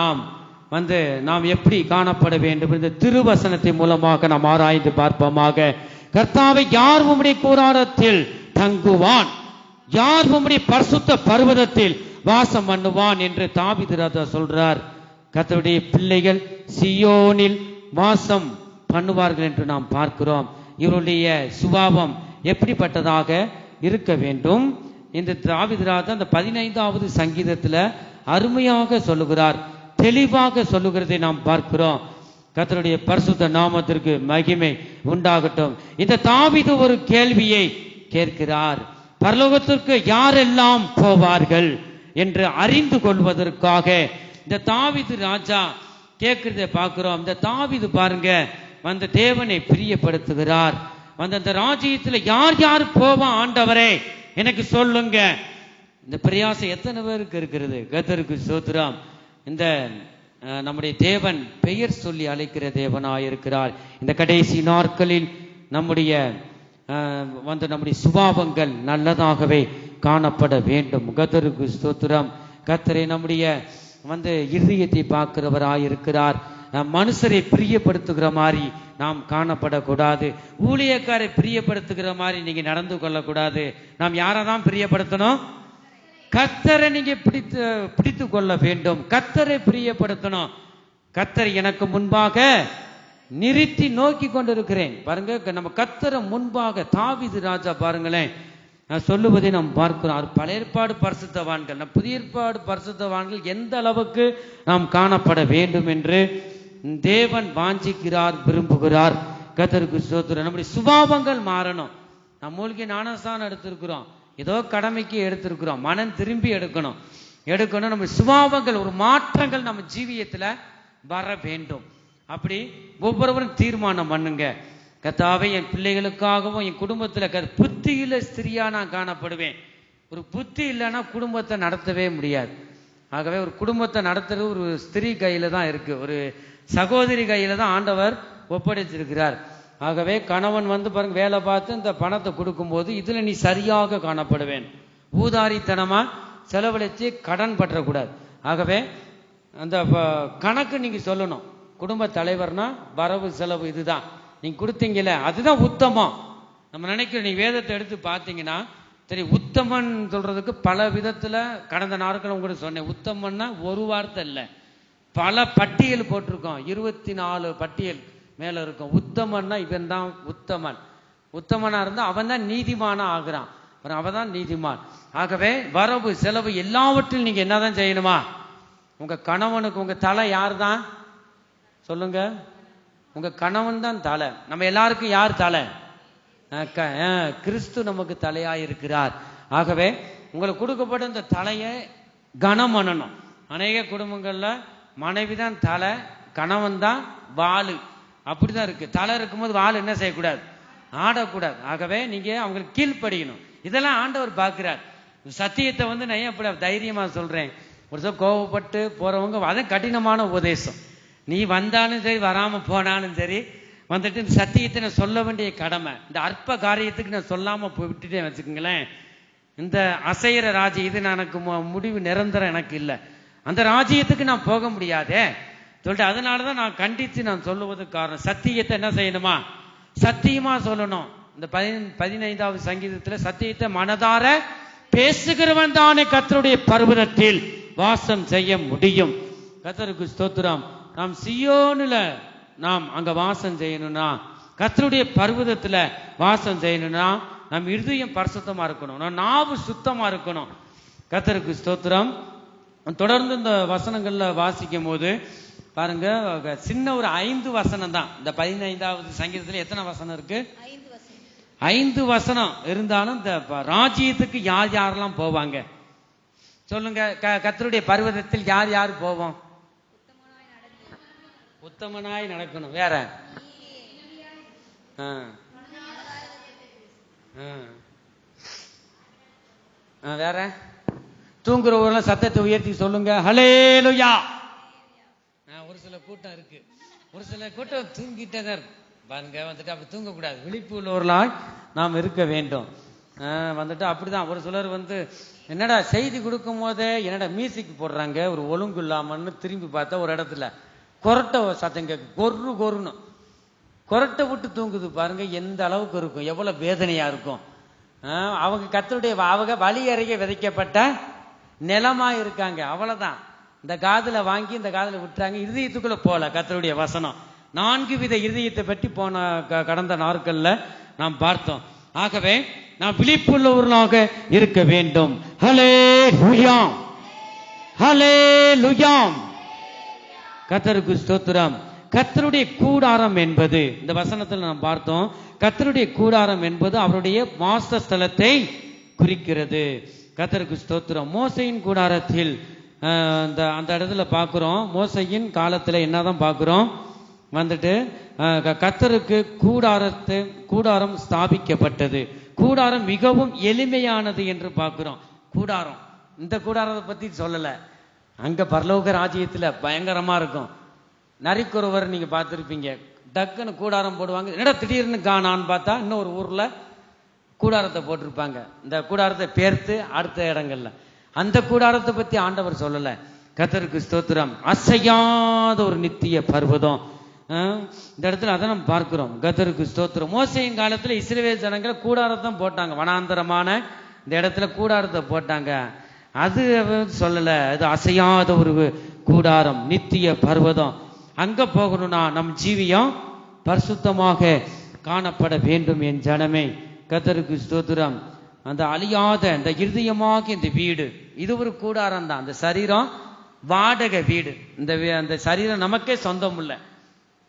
நாம் எப்படி காணப்பட வேண்டும் இந்த திருவசனத்தின் மூலமாக நாம் ஆராய்ந்து பார்ப்போமாக. கர்த்தாவை யார் உம்முடைய கூடாரத்தில் தங்குவான், யார் உம்முடைய பரிசுத்த பர்வதத்தில் வாசம் பண்ணுவான் என்று தாவீது ராஜா சொல்றார். கர்த்தருடைய பிள்ளைகள் சியோனில் வாசம் பண்ணுவார்கள் என்று நாம் பார்க்கிறோம். இவருடைய சுபாவம் எப்படிப்பட்டதாக இருக்க வேண்டும். இந்த தாவீது ராஜா அந்த 15வது சங்கீதத்துல அருமையாக சொல்லுகிறார், தெளிவாக சொல்லுகிறதை நாம் பார்க்கிறோம். கர்த்தருடைய பரிசுத்த நாமத்திற்கு மகிமை உண்டாகட்டும். இந்த தாவீது ஒரு கேள்வியை கேட்கிறார், பரலோகத்திற்கு யாரெல்லாம் போவார்கள் என்று அறிந்து கொள்வதற்காக இந்த தாவீது ராஜா கேட்கிறதை பார்க்கிறோம். இந்த தாவீது பாருங்க வந்து தேவனை பிரியப்படுத்துகிறார். வந்து அந்த ராஜ்யத்தில் யார் யார் போவா ஆண்டவரே எனக்கு சொல்லுங்க. இந்த பிரயாசம் எத்தனை பேருக்கு இருக்கிறது? கர்த்தருக்கு ஸ்தோத்திரம். இந்த நம்முடைய தேவன் பெயர் சொல்லி அழைக்கிற தேவனாயிருக்கிறார். இந்த கடைசி நாட்களில் நம்முடைய நம்முடைய சுபாவங்கள் நல்லதாகவே காணப்பட வேண்டும். கர்த்தருக்கு ஸ்தோத்திரம். கர்த்தரை நம்முடைய இருதயத்தை பார்க்கிறவராயிருக்கிறார். மனுஷரை பிரியப்படுத்துகிற மாதிரி நாம் காணப்படக்கூடாது. ஊழியக்காரை பிரியப்படுத்துகிற மாதிரி நீங்க நடந்து கொள்ளக்கூடாது. நாம் யாரை தான் பிரியப்படுத்தணும்? கர்த்தரை நீங்க பிடித்து கொள்ள வேண்டும். கர்த்தரை பிரியப்படுத்தணும். கர்த்தரை எனக்கு முன்பாக நிறுத்தி நோக்கி கொண்டிருக்கிறேன். பாருங்க, நம்ம கர்த்தரை முன்பாக தாவீது ராஜா பாருங்களேன், நான் சொல்லுவதை நாம் பார்க்கிறோம். பழைய ஏற்பாடு பரிசுத்தவான்கள், நம் புதிய ஏற்பாடு பரிசுத்தவான்கள் எந்த அளவுக்கு நாம் காணப்பட வேண்டும் என்று தேவன் வாஞ்சிக்கிறார், விரும்புகிறார். கர்த்தருக்கு ஸ்தோத்திரம். நம்முடைய சுபாவங்கள் மாறணும். நம்ம மூலிகை ஞானஸ்தானம் எடுத்திருக்கிறோம், ஏதோ கடமைக்கு எடுத்திருக்கிறோம், மனம் திரும்பி எடுக்கணும். நம்ம சுபாவங்கள் ஒரு மாற்றங்கள் நம்ம ஜீவியத்துல வர வேண்டும். அப்படி ஒவ்வொருவரும் தீர்மானம் பண்ணுங்க, கர்த்தாவே என் பிள்ளைகளுக்காகவும் என் குடும்பத்துல புத்தியில ஸ்திரியா நான் காணப்படுவேன். ஒரு புத்தி இல்லைன்னா குடும்பத்தை நடத்தவே முடியாது. ஆகவே ஒரு குடும்பத்தை நடத்துறது ஒரு ஸ்திரீ கையில தான் இருக்கு, ஒரு சகோதரி கையில தான் ஆண்டவர் ஒப்படைச்சிருக்கிறார். ஆகவே கணவன் பாருங்க வேலை பார்த்து இந்த பணத்தை கொடுக்கும் போது இதுல நீ சரியாக காணப்படுவேன். ஊதாரித்தனமா செலவழிச்சு கடன் பற்றக்கூடாது. ஆகவே அந்த கணக்கு நீங்க சொல்லணும். குடும்ப தலைவர்னா வரவு செலவு இதுதான் நீங்க கொடுத்தீங்கல்ல, அதுதான் உத்தமம். நம்ம நினைக்கிறோம், நீங்க வேதத்தை எடுத்து பார்த்தீங்கன்னா சரி, உத்தமன் சொல்றதுக்கு பல விதத்துல கடந்த நாட்கள் உங்களுக்கு சொன்னேன். உத்தமன்னா ஒரு வார்த்தை இல்லை, பல பட்டியல் போட்டிருக்கோம். 24 பட்டியல் மேல இருக்கும். உத்தமன்னா இவன் தான் உத்தமன். உத்தமனா இருந்தா அவன் தான் நீதிமானா ஆகுறான், அவன் தான் நீதிமான். ஆகவே வரவு செலவு எல்லாவற்றிலும் நீங்க என்னதான் செய்யணுமா? உங்க கணவனுக்கு உங்க தலை யார் தான் சொல்லுங்க? உங்க கணவன் தான் தலை. நம்ம எல்லாருக்கும் யார் தலை? கிறிஸ்து நமக்கு தலையாயிருக்கிறார். ஆகவே உங்களுக்கு கொடுக்கப்பட்ட இந்த தலையை கனம் பண்ணணும். அநேக குடும்பங்கள்ல மனைவி தான் தலை, கணவன் தான் வாளு. அப்படிதான் இருக்கு. தலை இருக்கும்போது வாள் என்ன செய்யக்கூடாது? ஆடக்கூடாது. ஆகவே நீங்க அவங்களுக்கு கீழ்ப்படியணும். இதெல்லாம் ஆண்டவர் பார்க்கிறார். சத்தியத்தை நான் ஏன் அப்படி தைரியமா சொல்றேன், ஒரு சில கோவப்பட்டு போறவங்க அது கடினமான உபதேசம். நீ வந்தாலும் சரி வராம போனாலும் சரி வந்துட்டு இந்த சத்தியத்தை நான் சொல்ல வேண்டிய கடமை. இந்த அற்ப காரியத்துக்கு நான் சொல்லாம விட்டுட்டேன் வச்சுக்கோங்களேன், இந்த அசைகிற ராஜ்யம் இது எனக்கு முடிவு நிரந்தரம் எனக்கு இல்லை, அந்த ராஜ்யத்துக்கு நான் போக முடியாதே சொல்லிட்டு அதனாலதான் நான் கண்டித்து நான் சொல்லுவதுக்கு காரணம். சத்தியத்தை என்ன செய்யணுமா? சத்தியமா சொல்லணும். இந்த 15வது சங்கீதத்துல சத்தியத்தை மனதார பேசுகிறவன் தானே கர்த்தருடைய பர்வதத்தில் வாசம் செய்ய முடியும். கர்த்தருக்கு ஸ்தோத்திரம். நாம் சியோனுல நாம் அங்க வாசம் செய்யணும்னா, கர்த்தருடைய பர்வதத்துல வாசம் செய்யணும்னா நம் இருதயம் பரிசுத்தமா இருக்கணும், நம் நாவு சுத்தமா இருக்கணும். கர்த்தருக்கு ஸ்தோத்திரம். தொடர்ந்து இந்த வசனங்கள்ல வாசிக்கும் போது பாருங்க, சின்ன ஒரு 5 வசனம் தான். இந்த 15வது சங்கீதத்துல எத்தனை வசனம் இருக்கு? 5 வசனம் இருந்தாலும் இந்த ராஜ்யத்துக்கு யார் யாரெல்லாம் போவாங்க சொல்லுங்க? கர்த்தருடைய பர்வதத்தில் யார் யார் போவோம்? உத்தமனாய் நடக்கணும். வேற வேற தூங்குறவங்க சத்தத்தை உயர்த்தி சொல்லுங்க, ஹல்லேலூயா. ஒரு சில கூட்டம் இருக்கு, ஒரு சில கூட்டம் தூங்கிட்டே தான் இருக்கு பாருங்க. அப்படி தூங்கக்கூடாது, விழிப்பு உள்ளவர்களாய் நாம் இருக்க வேண்டும். அப்படிதான் ஒரு சிலர் என்னடா செய்தி கொடுக்கும் போதே என்னடா மியூசிக் போடுறாங்க ஒரு ஒழுங்கு இல்லாமன்னு திரும்பி பார்த்தா ஒரு இடத்துல கொரட்டை சத்தம் கேட்கு, கொருன்னு கொரட்டை விட்டு தூங்குது பாருங்க. எந்த அளவுக்கு இருக்கும், எவ்வளவு வேதனையா இருக்கும். அவங்க கர்த்தருடைய அவங்க வழி அருகே விதைக்கப்பட்ட நிலமா இருக்காங்க, அவ்வளவுதான். இந்த காதுல வாங்கி இந்த காதுல விட்டுறாங்க, இருதயத்துக்குள்ள போல கர்த்தருடைய வசனம். 4 வித இருதயத்தை பற்றி போன கடந்த நாட்கள்ல நாம் பார்த்தோம். ஆகவே நாம் விழிப்புள்ளவர்களாக இருக்க வேண்டும். ஹல்லேலூயா, ஹல்லேலூயா. கர்த்தருக்கு ஸ்தோத்திரம். கர்த்தருடைய கூடாரம் என்பது, இந்த வசனத்தில் நாம் பார்த்தோம், கர்த்தருடைய கூடாரம் என்பது அவருடைய வாசஸ்தலத்தை குறிக்கிறது. கர்த்தருக்கு ஸ்தோத்திரம். மோசையின் கூடாரத்தில் அந்த இடத்துல பார்க்கிறோம், மோசையின் காலத்துல என்னதான் பார்க்கிறோம், வந்துட்டு கர்த்தருக்கு கூடாரம் ஸ்தாபிக்கப்பட்டது. கூடாரம் மிகவும் எளிமையானது என்று பார்க்கிறோம். கூடாரம், இந்த கூடாரத்தை பத்தி சொல்லல, அங்க பரலோக ராஜ்யத்துல பயங்கரமா இருக்கும். நரிக்குறவர் நீங்க பார்த்திருப்பீங்க, டக்குன்னு கூடாரம் போடுவாங்க, என்னடா திடீர்னு காணான்னு பார்த்தா இன்னொரு ஊர்ல கூடாரத்தை போட்டிருப்பாங்க. இந்த கூடாரத்தை பேர்த்து அடுத்த இடங்கள்ல. அந்த கூடாரத்தை பத்தி ஆண்டவர் சொல்லல. கர்த்தருக்கு ஸ்தோத்திரம். அசையாத ஒரு நித்திய பர்வதம், இந்த இடத்துல அதை நம்ம பார்க்கிறோம். கர்த்தருக்கு ஸ்தோத்திரம். மோசையின் காலத்துல இஸ்ரவேல் ஜனங்கள் கூடாரத்தான் போட்டாங்க, வனாந்தரமான இந்த இடத்துல கூடாரத்தை போட்டாங்க. அது சொல்லல, அது அசையாத ஒரு கூடாரம், நித்திய பர்வதம். அங்க போகணும்னா நம் ஜீவியம் பரிசுத்தமாக காணப்பட வேண்டும். என் ஜனமே, கர்த்தருக்கு ஸ்தோத்திரம். அந்த அழியாத இந்த இருதயமாக இந்த வீடு, இது ஒரு கூடாரம் தான். அந்த சரீரம் வாடகை வீடு. அந்த சரீரம் நமக்கே சொந்தம் இல்லை.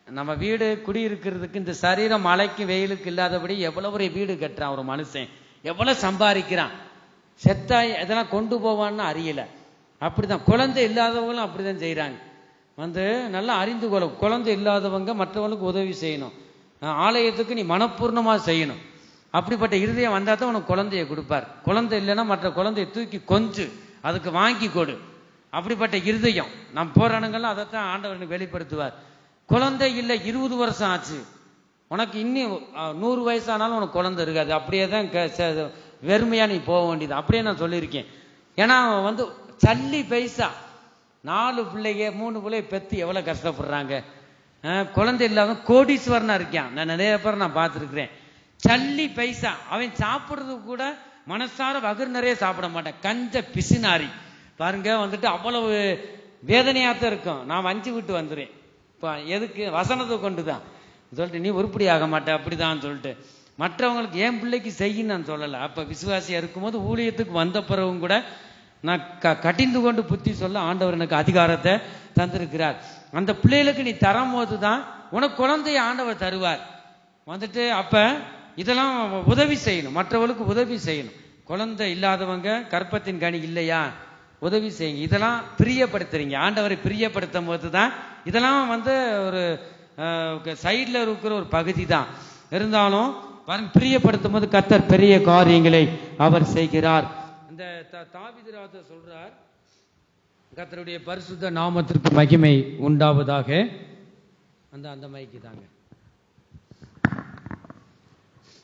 நம்ம வீடு குடியிருக்கிறதுக்கு இந்த சரீரம் மழைக்கு வெயிலுக்கு இல்லாதபடி எவ்வளவு ஒரு வீடு கட்டுறான் ஒரு மனுஷன், எவ்வளவு சம்பாதிக்கிறான், செத்தா இதெல்லாம் கொண்டு போவான்னு அறியல. அப்படிதான் குழந்தை இல்லாதவங்களும் அப்படிதான் செய்யறாங்க. நல்லா அறிந்து கொள்ள, குழந்தை இல்லாதவங்க மற்றவங்களுக்கு உதவி செய்யணும். ஆலயத்துக்கு நீ மனப்பூர்ணமா செய்யணும். அப்படிப்பட்ட இருதயம் வந்தா தான் உனக்கு குழந்தைய கொடுப்பார். குழந்தை இல்லைன்னா மற்ற குழந்தைய தூக்கி கொஞ்சு, அதுக்கு வாங்கி கொடு. அப்படிப்பட்ட இருதயம் நம் போராட்டங்கள்லாம் அதைத்தான் ஆண்டவர் வெளிப்படுத்துவார். குழந்தை இல்லை, 20 வருஷம் ஆச்சு, உனக்கு இன்னும் 100 வயசானாலும் உனக்கு குழந்தை இருக்காது. அப்படியே தான் வெறுமையா நீ போக வேண்டியது. அப்படியே நான் சொல்லியிருக்கேன். ஏன்னா சல்லி பைசா 4 பிள்ளைங்க 3 பிள்ளைய பெத்து எவ்வளவு கஷ்டப்படுறாங்க. குழந்தை இல்லாம கோடீஸ்வரனா இருக்கான். நான் நிறைய பேர் நான் பார்த்துருக்கிறேன். சல்லி பைசா, அவன் சாப்பிடுறதுக்கு கூட மனசார வகுறு நிறைய சாப்பிட மாட்டேன். கஞ்ச பிசினாரி பாருங்க, அவ்வளவு வேதனையாத்தான் இருக்கும். நான் வஞ்சி விட்டு வந்துடுறேன். இப்போ எதுக்கு? வசனத்தை கொண்டுதான் சொல்லிட்டு, நீ உருப்படி ஆக மாட்டேன் அப்படிதான் சொல்லிட்டு மற்றவங்களுக்கு என் பிள்ளைக்கு செய்யின்னு நான் சொல்லலை. அப்ப விசுவாசியா இருக்கும்போது ஊழியத்துக்கு வந்த பிறகும் கூட நான் கட்டிந்து கொண்டு புத்தி சொல்ல ஆண்டவர் எனக்கு அதிகாரத்தை தந்திருக்கிறார். அந்த பிள்ளைகளுக்கு நீ தரும் போதுதான் உனக்கு குழந்தைய ஆண்டவர் தருவார். அப்ப இதெல்லாம் உதவி செய்யணும், மற்றவர்களுக்கு உதவி செய்யணும். குழந்தை இல்லாதவங்க கற்பத்தின் கனி இல்லையா, உதவி செய்யுங்க. இதெல்லாம் பிரியப்படுத்துறீங்க, ஆண்டவரை பிரியப்படுத்தும் போதுதான். இதெல்லாம் ஒரு சைட்ல இருக்கிற ஒரு பகுதி தான் இருந்தாலும் பிரியப்படுத்தும் போது கர்த்தர் பெரிய காரியங்களை அவர் செய்கிறார். இந்த தாவீது ராஜா சொல்றார், கர்த்தருடைய பரிசுத்த நாமத்திற்கு மகிமை உண்டாவதாக. அந்த மைக்கு தாங்க,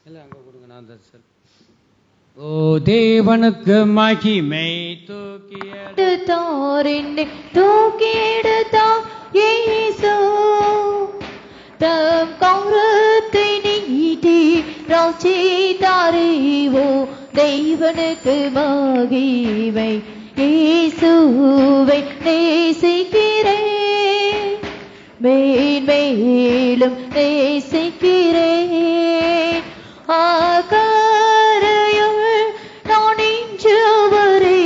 இல்ல அங்க கொடுங்க. நான் ஓ தேவனுக்கு மகிமை தூக்கி எடுத்தார் இயேசு, தம் கரத்தை நீட்டி ரட்சித்தாரே. ஓ தேவனுக்கு மகிமை, இயேசுவை நேசிக்கிறேன், மேன்மேலும் நேசிக்கிறேன். ஆகாரையுள் நான் இன்றுவரை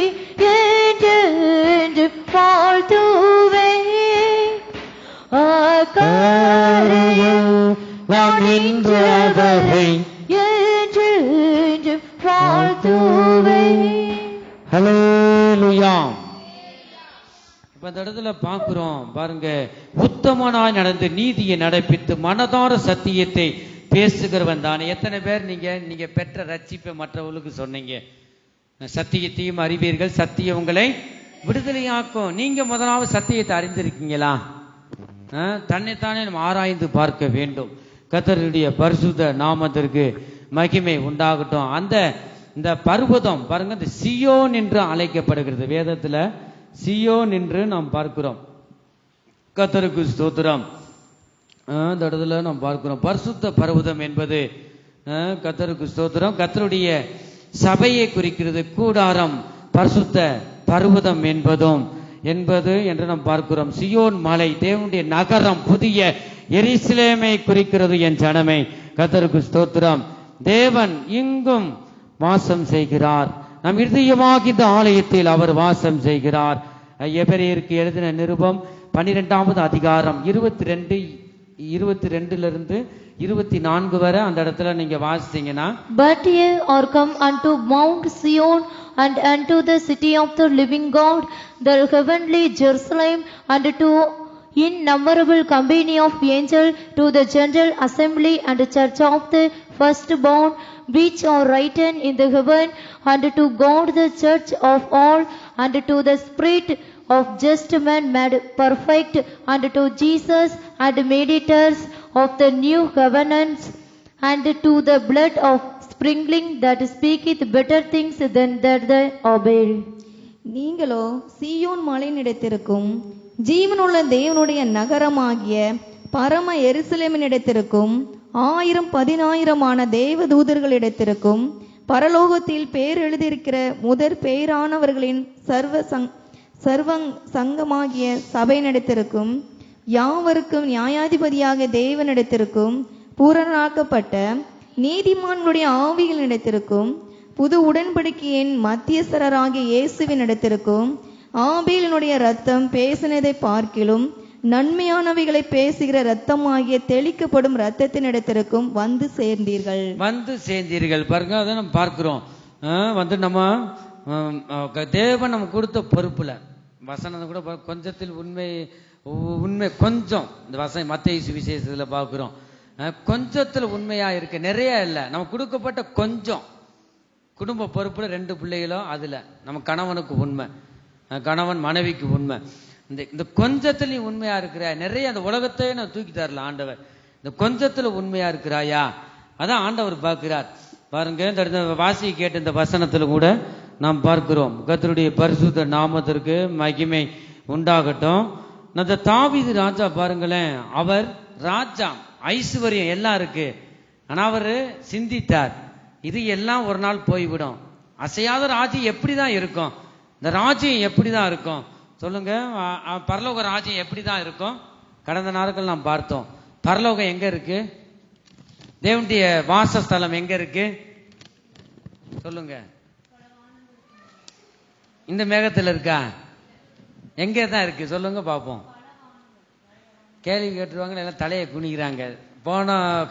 என்றென்று வாழ்த்துவேன். ஆகாரையுள் நான் இன்றுவரை என்றென்று வாழ்த்துவேன். ஹல்லேலூயா. இப்ப இந்த இடத்துல பார்க்கிறோம் பாருங்க, உத்தமனாய் நடந்து நீதியை நடப்பித்து மனதார சத்தியத்தை பேசுகிறவன் தானே. எத்தனை பேர் நீங்க பெற்ற ரட்சிப்பை மற்றவர்களுக்கு சொன்னீங்க? சத்தியத்தையும் அறிவீர்கள், சத்தியம் உங்களை விடுதலையாக்கும். நீங்க முதலாவது சத்தியத்தை அறிந்திருக்கீங்களா? தன்னைத்தானே நம்ம ஆராய்ந்து பார்க்க வேண்டும். கர்த்தருடைய பரிசுத்த நாமத்திற்கு மகிமை உண்டாகட்டும். இந்த பர்வதம் பாருங்க, இந்த சியோன் என்று அழைக்கப்படுகிறது. வேதத்துல சியோன் என்று நாம் பார்க்கிறோம். கர்த்தருக்கு ஸ்தோத்திரம். இந்த இடத்துல நாம் பார்க்கிறோம் பரிசுத்த பர்வதம் என்பது கர்த்தருக்கு ஸ்தோத்திரம், கர்த்தருடைய சபையை குறிக்கிறது. கூடாரம் பரிசுத்த பர்வதம் என்பது என்று நாம் பார்க்கிறோம். சியோன் மலை தேவனுடைய நகரம், புதிய எருசலேமை குறிக்கிறது என் ஜனமே. கர்த்தருக்கு ஸ்தோத்திரம். தேவன் இங்கும் வாசம் செய்கிறார். நம் இதயமாக இந்த ஆலயத்தில் அவர் வாசம் செய்கிறார். எபிரேயருக்கு எழுதின நிருபம் 12வது அதிகாரம் 22 24 வரை அந்த இடத்துல நீங்க வாசிச்சீங்கன்னா, But ye are come unto Mount Zion, and unto the city of the living God, the heavenly Jerusalem, and to innumerable company of angels, to the general assembly and church of the firstborn, which are written in the heaven, and to God the church of all, and to the spirit of just men made perfect, and to Jesus and mediators of the new covenants, and to the blood of sprinkling that speaketh better things than that they obey. நீங்களோ சீயோன் மலையினிடத்திற்கும் ஜீவனுள்ள தேவனுடைய நகரமாகிய பரம எருசலேமினிடத்திற்கும் 1000 தேவ தூதர்களிடத்திற்கும் பரலோகத்தில் பேர் எழுதியிருக்கிற முதற் பேரானவர்களின் சங்கமாகிய சபையினிடத்திற்கும் யாவருக்கும் நியாயாதிபதியாக தேவனிடத்திற்கும் பூரணாக்கப்பட்ட நீதிமான்களுடைய ஆவிகளிடத்திற்கும் புது உடன்படிக்கையின் மத்தியஸ்தராகிய இயேசுவினிடத்திற்கும் ஆபேலினுடைய இரத்தம் பேசினதை பார்க்கிலும் நன்மையானவைகளை பேசுகிற இரத்தமாகிய தெளிக்கப்படும் இரத்தத்தினிடத்திற்கும் வந்து சேர்ந்தீர்கள். பாருங்க, அதை நம்ம பார்க்கிறோம். வந்து நம்ம தேவன் நம்ம கொடுத்த பொறுப்புல வசனம் கூட கொஞ்சத்தில் உண்மை கொஞ்சம் இந்த வசனம் மத்தேயு சுவிசேஷத்துல பார்க்கிறோம். கொஞ்சத்துல உண்மையா இருக்கு, நிறைய இல்லை. நம்ம கொடுக்கப்பட்ட கொஞ்சம் குடும்ப பொறுப்புல 2 பிள்ளைகளோ, அதுல நம்ம கணவனுக்கு உண்மை, கணவன் மனைவிக்கு உண்மை. இந்த கொஞ்சத்துல உண்மையா இருக்கிற நிறைய அந்த உலகத்தையே நான் தூக்கி தரல ஆண்டவர். இந்த கொஞ்சத்துல உண்மையா இருக்கிறாயா, அதான் ஆண்டவர் பார்க்கிறார். பாருங்க, இந்த வாசி கேட்ட இந்த வசனத்துல கூட நாம் பார்க்கிறோம். கர்த்தருடைய பரிசுத்த நாமத்திற்கு மகிமை உண்டாகட்டும். அந்த தாவீது ராஜா பாருங்களேன், அவர் ராஜா, ஐஸ்வர்யம் எல்லாம் இருக்கு. ஆனா அவரு சிந்தித்தார், இது எல்லாம் ஒரு நாள் போய்விடும். அசையாத ராஜ்யம் எப்படிதான் இருக்கும்? இந்த ராஜ்யம் எப்படிதான் இருக்கும் சொல்லுங்க? பரலோக ராஜ்யம் எப்படிதான் இருக்கும்? கடந்த நாட்கள் நாம் பார்த்தோம். பரலோகம் எங்க இருக்கு? தேவனுடைய வாசஸ்தலம் எங்க இருக்கு சொல்லுங்க? இந்த மேகத்துல இருக்கா? எங்க தான் இருக்கு சொல்லுங்க பாப்போம். கேள்வி கேட்டுருவாங்க, எல்லாம் தலையை குனிக்கிறாங்க.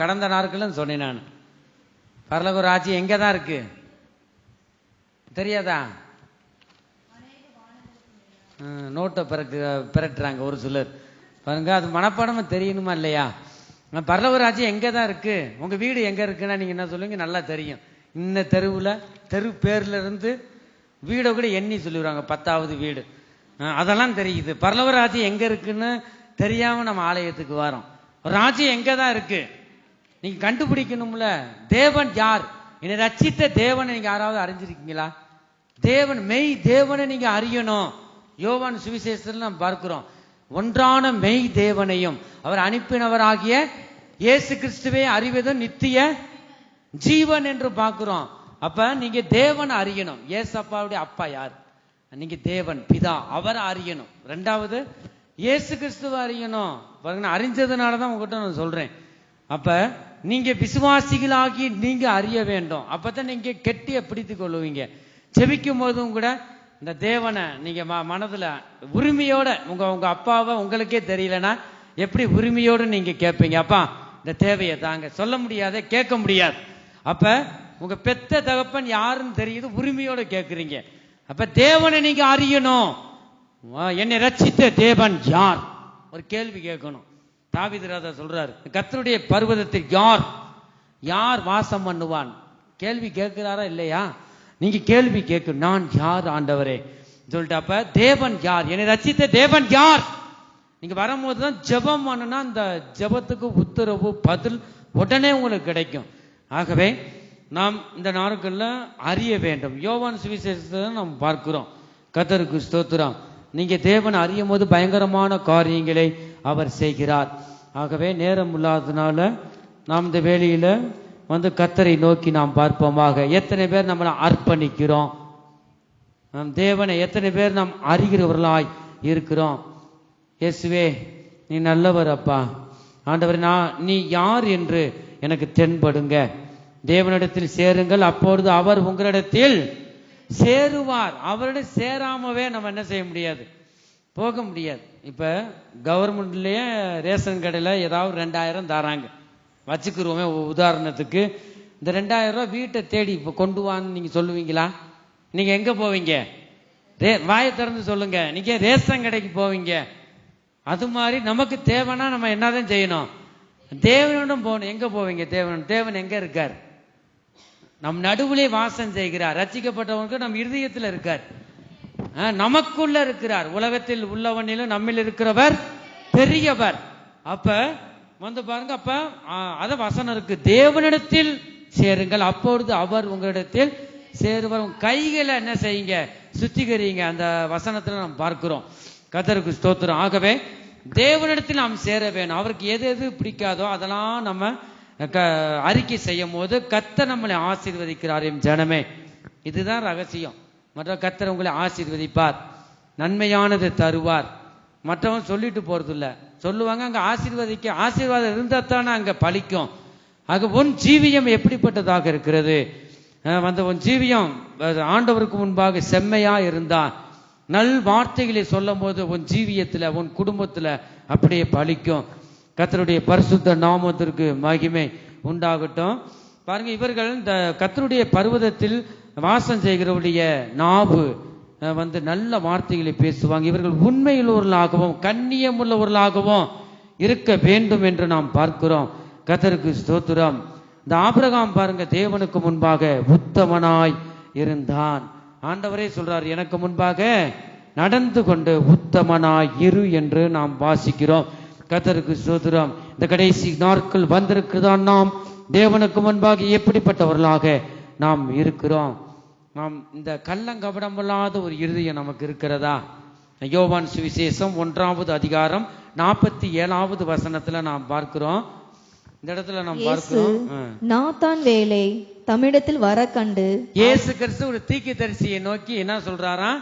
கடந்த நாட்கள் சொன்னேன் நான், பரலோக ராஜ்யம் எங்க தான் இருக்கு தெரியாதா? நோட்டை பிறட்டுறாங்க ஒரு சிலர். பாருங்க, அது மனப்பாடமா தெரியணுமா இல்லையா? பரலோக ராஜ்யம் எங்க தான் இருக்கு? உங்க வீடு எங்க இருக்குன்னா நீங்க என்ன சொல்லுவீங்க? நல்லா தெரியும். இந்த தெருவுல, தெரு பேர்ல இருந்து வீடை கூட எண்ணி சொல்லிடுவாங்க, 10வது வீடு. அதெல்லாம் தெரியுது. பரலோக ராஜ்யம் எங்க இருக்குன்னு தெரியாம நம்ம ஆலயத்துக்கு வரோம். ராஜ்யம் எங்க தான் இருக்கு நீங்க கண்டுபிடிக்கணும்ல. தேவன் யார்? என்னை ரட்சித்த தேவனை நீங்க யாராவது அறிஞ்சிருக்கீங்களா? தேவன் மெய் தேவனை நீங்க அறியணும். யோவான் சுவிசேஷத்தில் நாம் பார்க்கிறோம், ஒன்றான மெய் தேவனையும் அவர் அனுப்பினவராகிய இயேசு கிறிஸ்துவை அறிவதும் நித்திய ஜீவன் என்று பார்க்கிறோம். அப்ப நீங்க தேவன் அறியணும். ஏசப்பாவுடைய அப்பா யார்? நீங்க தேவன் பிதா, அவரை அறியணும். 2வது இயேசு கிறிஸ்துவ அறியணும். பாருங்க, அறிஞ்சதுனாலதான் உங்ககிட்ட நான் சொல்றேன். அப்ப நீங்க விசுவாசிகளாகி நீங்க அறிய வேண்டும். அப்பதான் நீங்க கெட்டிய பிடித்துக் கொள்ளுவீங்க. செபிக்கும் போதும் கூட இந்த தேவனை நீங்க மனதுல உரிமையோட, உங்க அப்பாவை உங்களுக்கே தெரியலன்னா எப்படி உரிமையோடு நீங்க கேட்பீங்க? அப்பா இந்த தேவையை தாங்க. சொல்ல முடியாத, கேட்க முடியாது. அப்ப உங்க பெத்த தகப்பன் யாருன்னு தெரியுது, உரிமையோட கேட்கறீங்க. அப்ப தேவனை நீங்க அறியணும். என்னை ரட்சித்த தேவன் யார்? ஒரு கேள்வி கேட்கணும். தாவீது ராஜா சொல்றாரு, கர்த்தருடைய பர்வதத்தில் யார் வாசம் பண்ணுவான்? கேள்வி கேட்கிறாரா இல்லையா? நீங்க கேள்வி கேட்கணும், நான் யார் ஆண்டவரே சொல்லிட்டு. அப்ப தேவன் யார்? என்னை ரட்சித்த தேவன் யார்? நீங்க வரும்போதுதான் ஜெபம் பண்ணுனா அந்த ஜெபத்துக்கு உத்தரவு, பதில் உடனே உங்களுக்கு கிடைக்கும். ஆகவே நாம் இந்த நாட்கள்ல அறிய வேண்டும். யோவான் சுவிசேஷத்தை நாம் பார்க்கிறோம். கர்த்தருக்கு ஸ்தோத்திரம். நீங்க தேவன் அறியும் போது பயங்கரமான காரியங்களை அவர் செய்கிறார். ஆகவே நேரம் இல்லாததுனால நாம் இந்த வேளையில வந்து கர்த்தரை நோக்கி நாம் பார்ப்போமாக. எத்தனை பேர் நம்மளை அர்ப்பணிக்கிறோம்? நம் தேவனை எத்தனை பேர் நாம் அறிகிறவர்களாய் இருக்கிறோம்? இயேசுவே நீ நல்லவர் அப்பா, ஆண்டவர் நீ யார் என்று எனக்கு தென்படுங்க. தேவனிடத்தில் சேருங்கள், அப்பொழுது அவர் உங்களிடத்தில் சேருவார். அவரிடம் சேராமவே நம்ம என்ன செய்ய முடியாது, போக முடியாது. இப்ப கவர்மெண்ட்லயே ரேஷன் கடையில ஏதாவது 2000 தராங்க வச்சுக்கிருவோமே உதாரணத்துக்கு. இந்த 2000 ரூபாய் வீட்டை தேடி இப்ப கொண்டு வான்னு நீங்க சொல்லுவீங்களா? நீங்க எங்க போவீங்க? வாயை திறந்து சொல்லுங்க. நீங்க ரேஷன் கடைக்கு போவீங்க. அது மாதிரி நமக்கு தேவைன்னா நம்ம என்னதான் செய்யணும்? தேவனிடம் போகணும். எங்க போவீங்க? தேவன் எங்க இருக்கார்? நம் நடுவிலே வாசம் செய்கிறார். ரட்சிக்கப்பட்டவனுக்கு நம் இருதயத்தில் இருக்கார், நமக்குள்ள இருக்கிறார். உலகத்தில் உள்ளவனிலும் நம்மில் இருக்கிறவர் பெரியவர். அப்ப வந்து பாருங்க, அப்ப அத வசனம் இருக்கு, தேவனிடத்தில் சேருங்கள், அப்பொழுது அவர் உங்களிடத்தில் சேருவார். கைகளை என்ன செய்யுங்க? சுத்திகரிங்க. அந்த வசனத்துல நாம் பார்க்கிறோம். கர்த்தருக்கு ஸ்தோத்திரம். ஆகவே தேவனிடத்தில் நாம் சேர வேணும். அவருக்கு எது எது பிடிக்காதோ அதெல்லாம் நம்ம அறிக்கை செய்யும் போது கர்த்தர் நம்மளை ஆசீர்வதிக்கிறார். என் ஜனமே, இதுதான் ரகசியம். மற்ற கர்த்தர் உங்களை ஆசீர்வதிப்பார், நன்மையானது தருவார். மற்றவங்க சொல்லிட்டு போறது இல்ல, சொல்லுவாங்க. அங்க ஆசீர்வாதம் இருந்தா தானே அங்க பலிக்கும். ஆக உன் ஜீவியம் எப்படிப்பட்டதாக இருக்கிறது? வந்து உன் ஜீவியம் ஆண்டவருக்கு முன்பாக செம்மையா இருந்தா, நல் வார்த்தைகளை சொல்லும் போது உன் ஜீவியத்துல உன் குடும்பத்துல அப்படியே பலிக்கும். கர்த்தருடைய பரிசுத்த நாமத்திற்கு மகிமை உண்டாகட்டும். பாருங்க, இவர்கள் இந்த கர்த்தருடைய பர்வதத்தில் வாசம் செய்கிறவருடைய நாவு வந்து நல்ல வார்த்தைகளை பேசுவாங்க. இவர்கள் உண்மையுள்ளவர்களாகவும் கண்ணியம் உள்ளவர்களாகவும் இருக்க வேண்டும் என்று நாம் பார்க்கிறோம். கர்த்தருக்கு ஸ்தோத்திரம். இந்த ஆபிரகாம் பாருங்க, தேவனுக்கு முன்பாக உத்தமனாய் இருந்தான். ஆண்டவரே சொல்றார், எனக்கு முன்பாக நடந்து கொண்டு உத்தமனாய் இரு என்று நாம் வாசிக்கிறோம். கர்த்தருக்கு ஸ்தோத்திரம். இந்த கடைசி நாட்கள் வந்திருக்கிறதான் நாம் தேவனுக்கு முன்பாக எப்படிப்பட்டவர்களாக நாம் இருக்கிறோம்? நாம் இந்த கள்ளங்கபடம் இல்லாத ஒரு இருதயம் நமக்கு இருக்கிறதா? யோவான் சுவிசேஷம் 1வது அதிகாரம் 47வது வசனத்துல நாம் பார்க்கிறோம். இந்த இடத்துல நாம் பார்க்கிறோம், நாத்தான் வேலை தம்மிடத்தில் வர கண்டு, இயேசு கிறிஸ்து ஒரு தீர்க்கதரிசியை நோக்கி என்ன சொல்றாரா?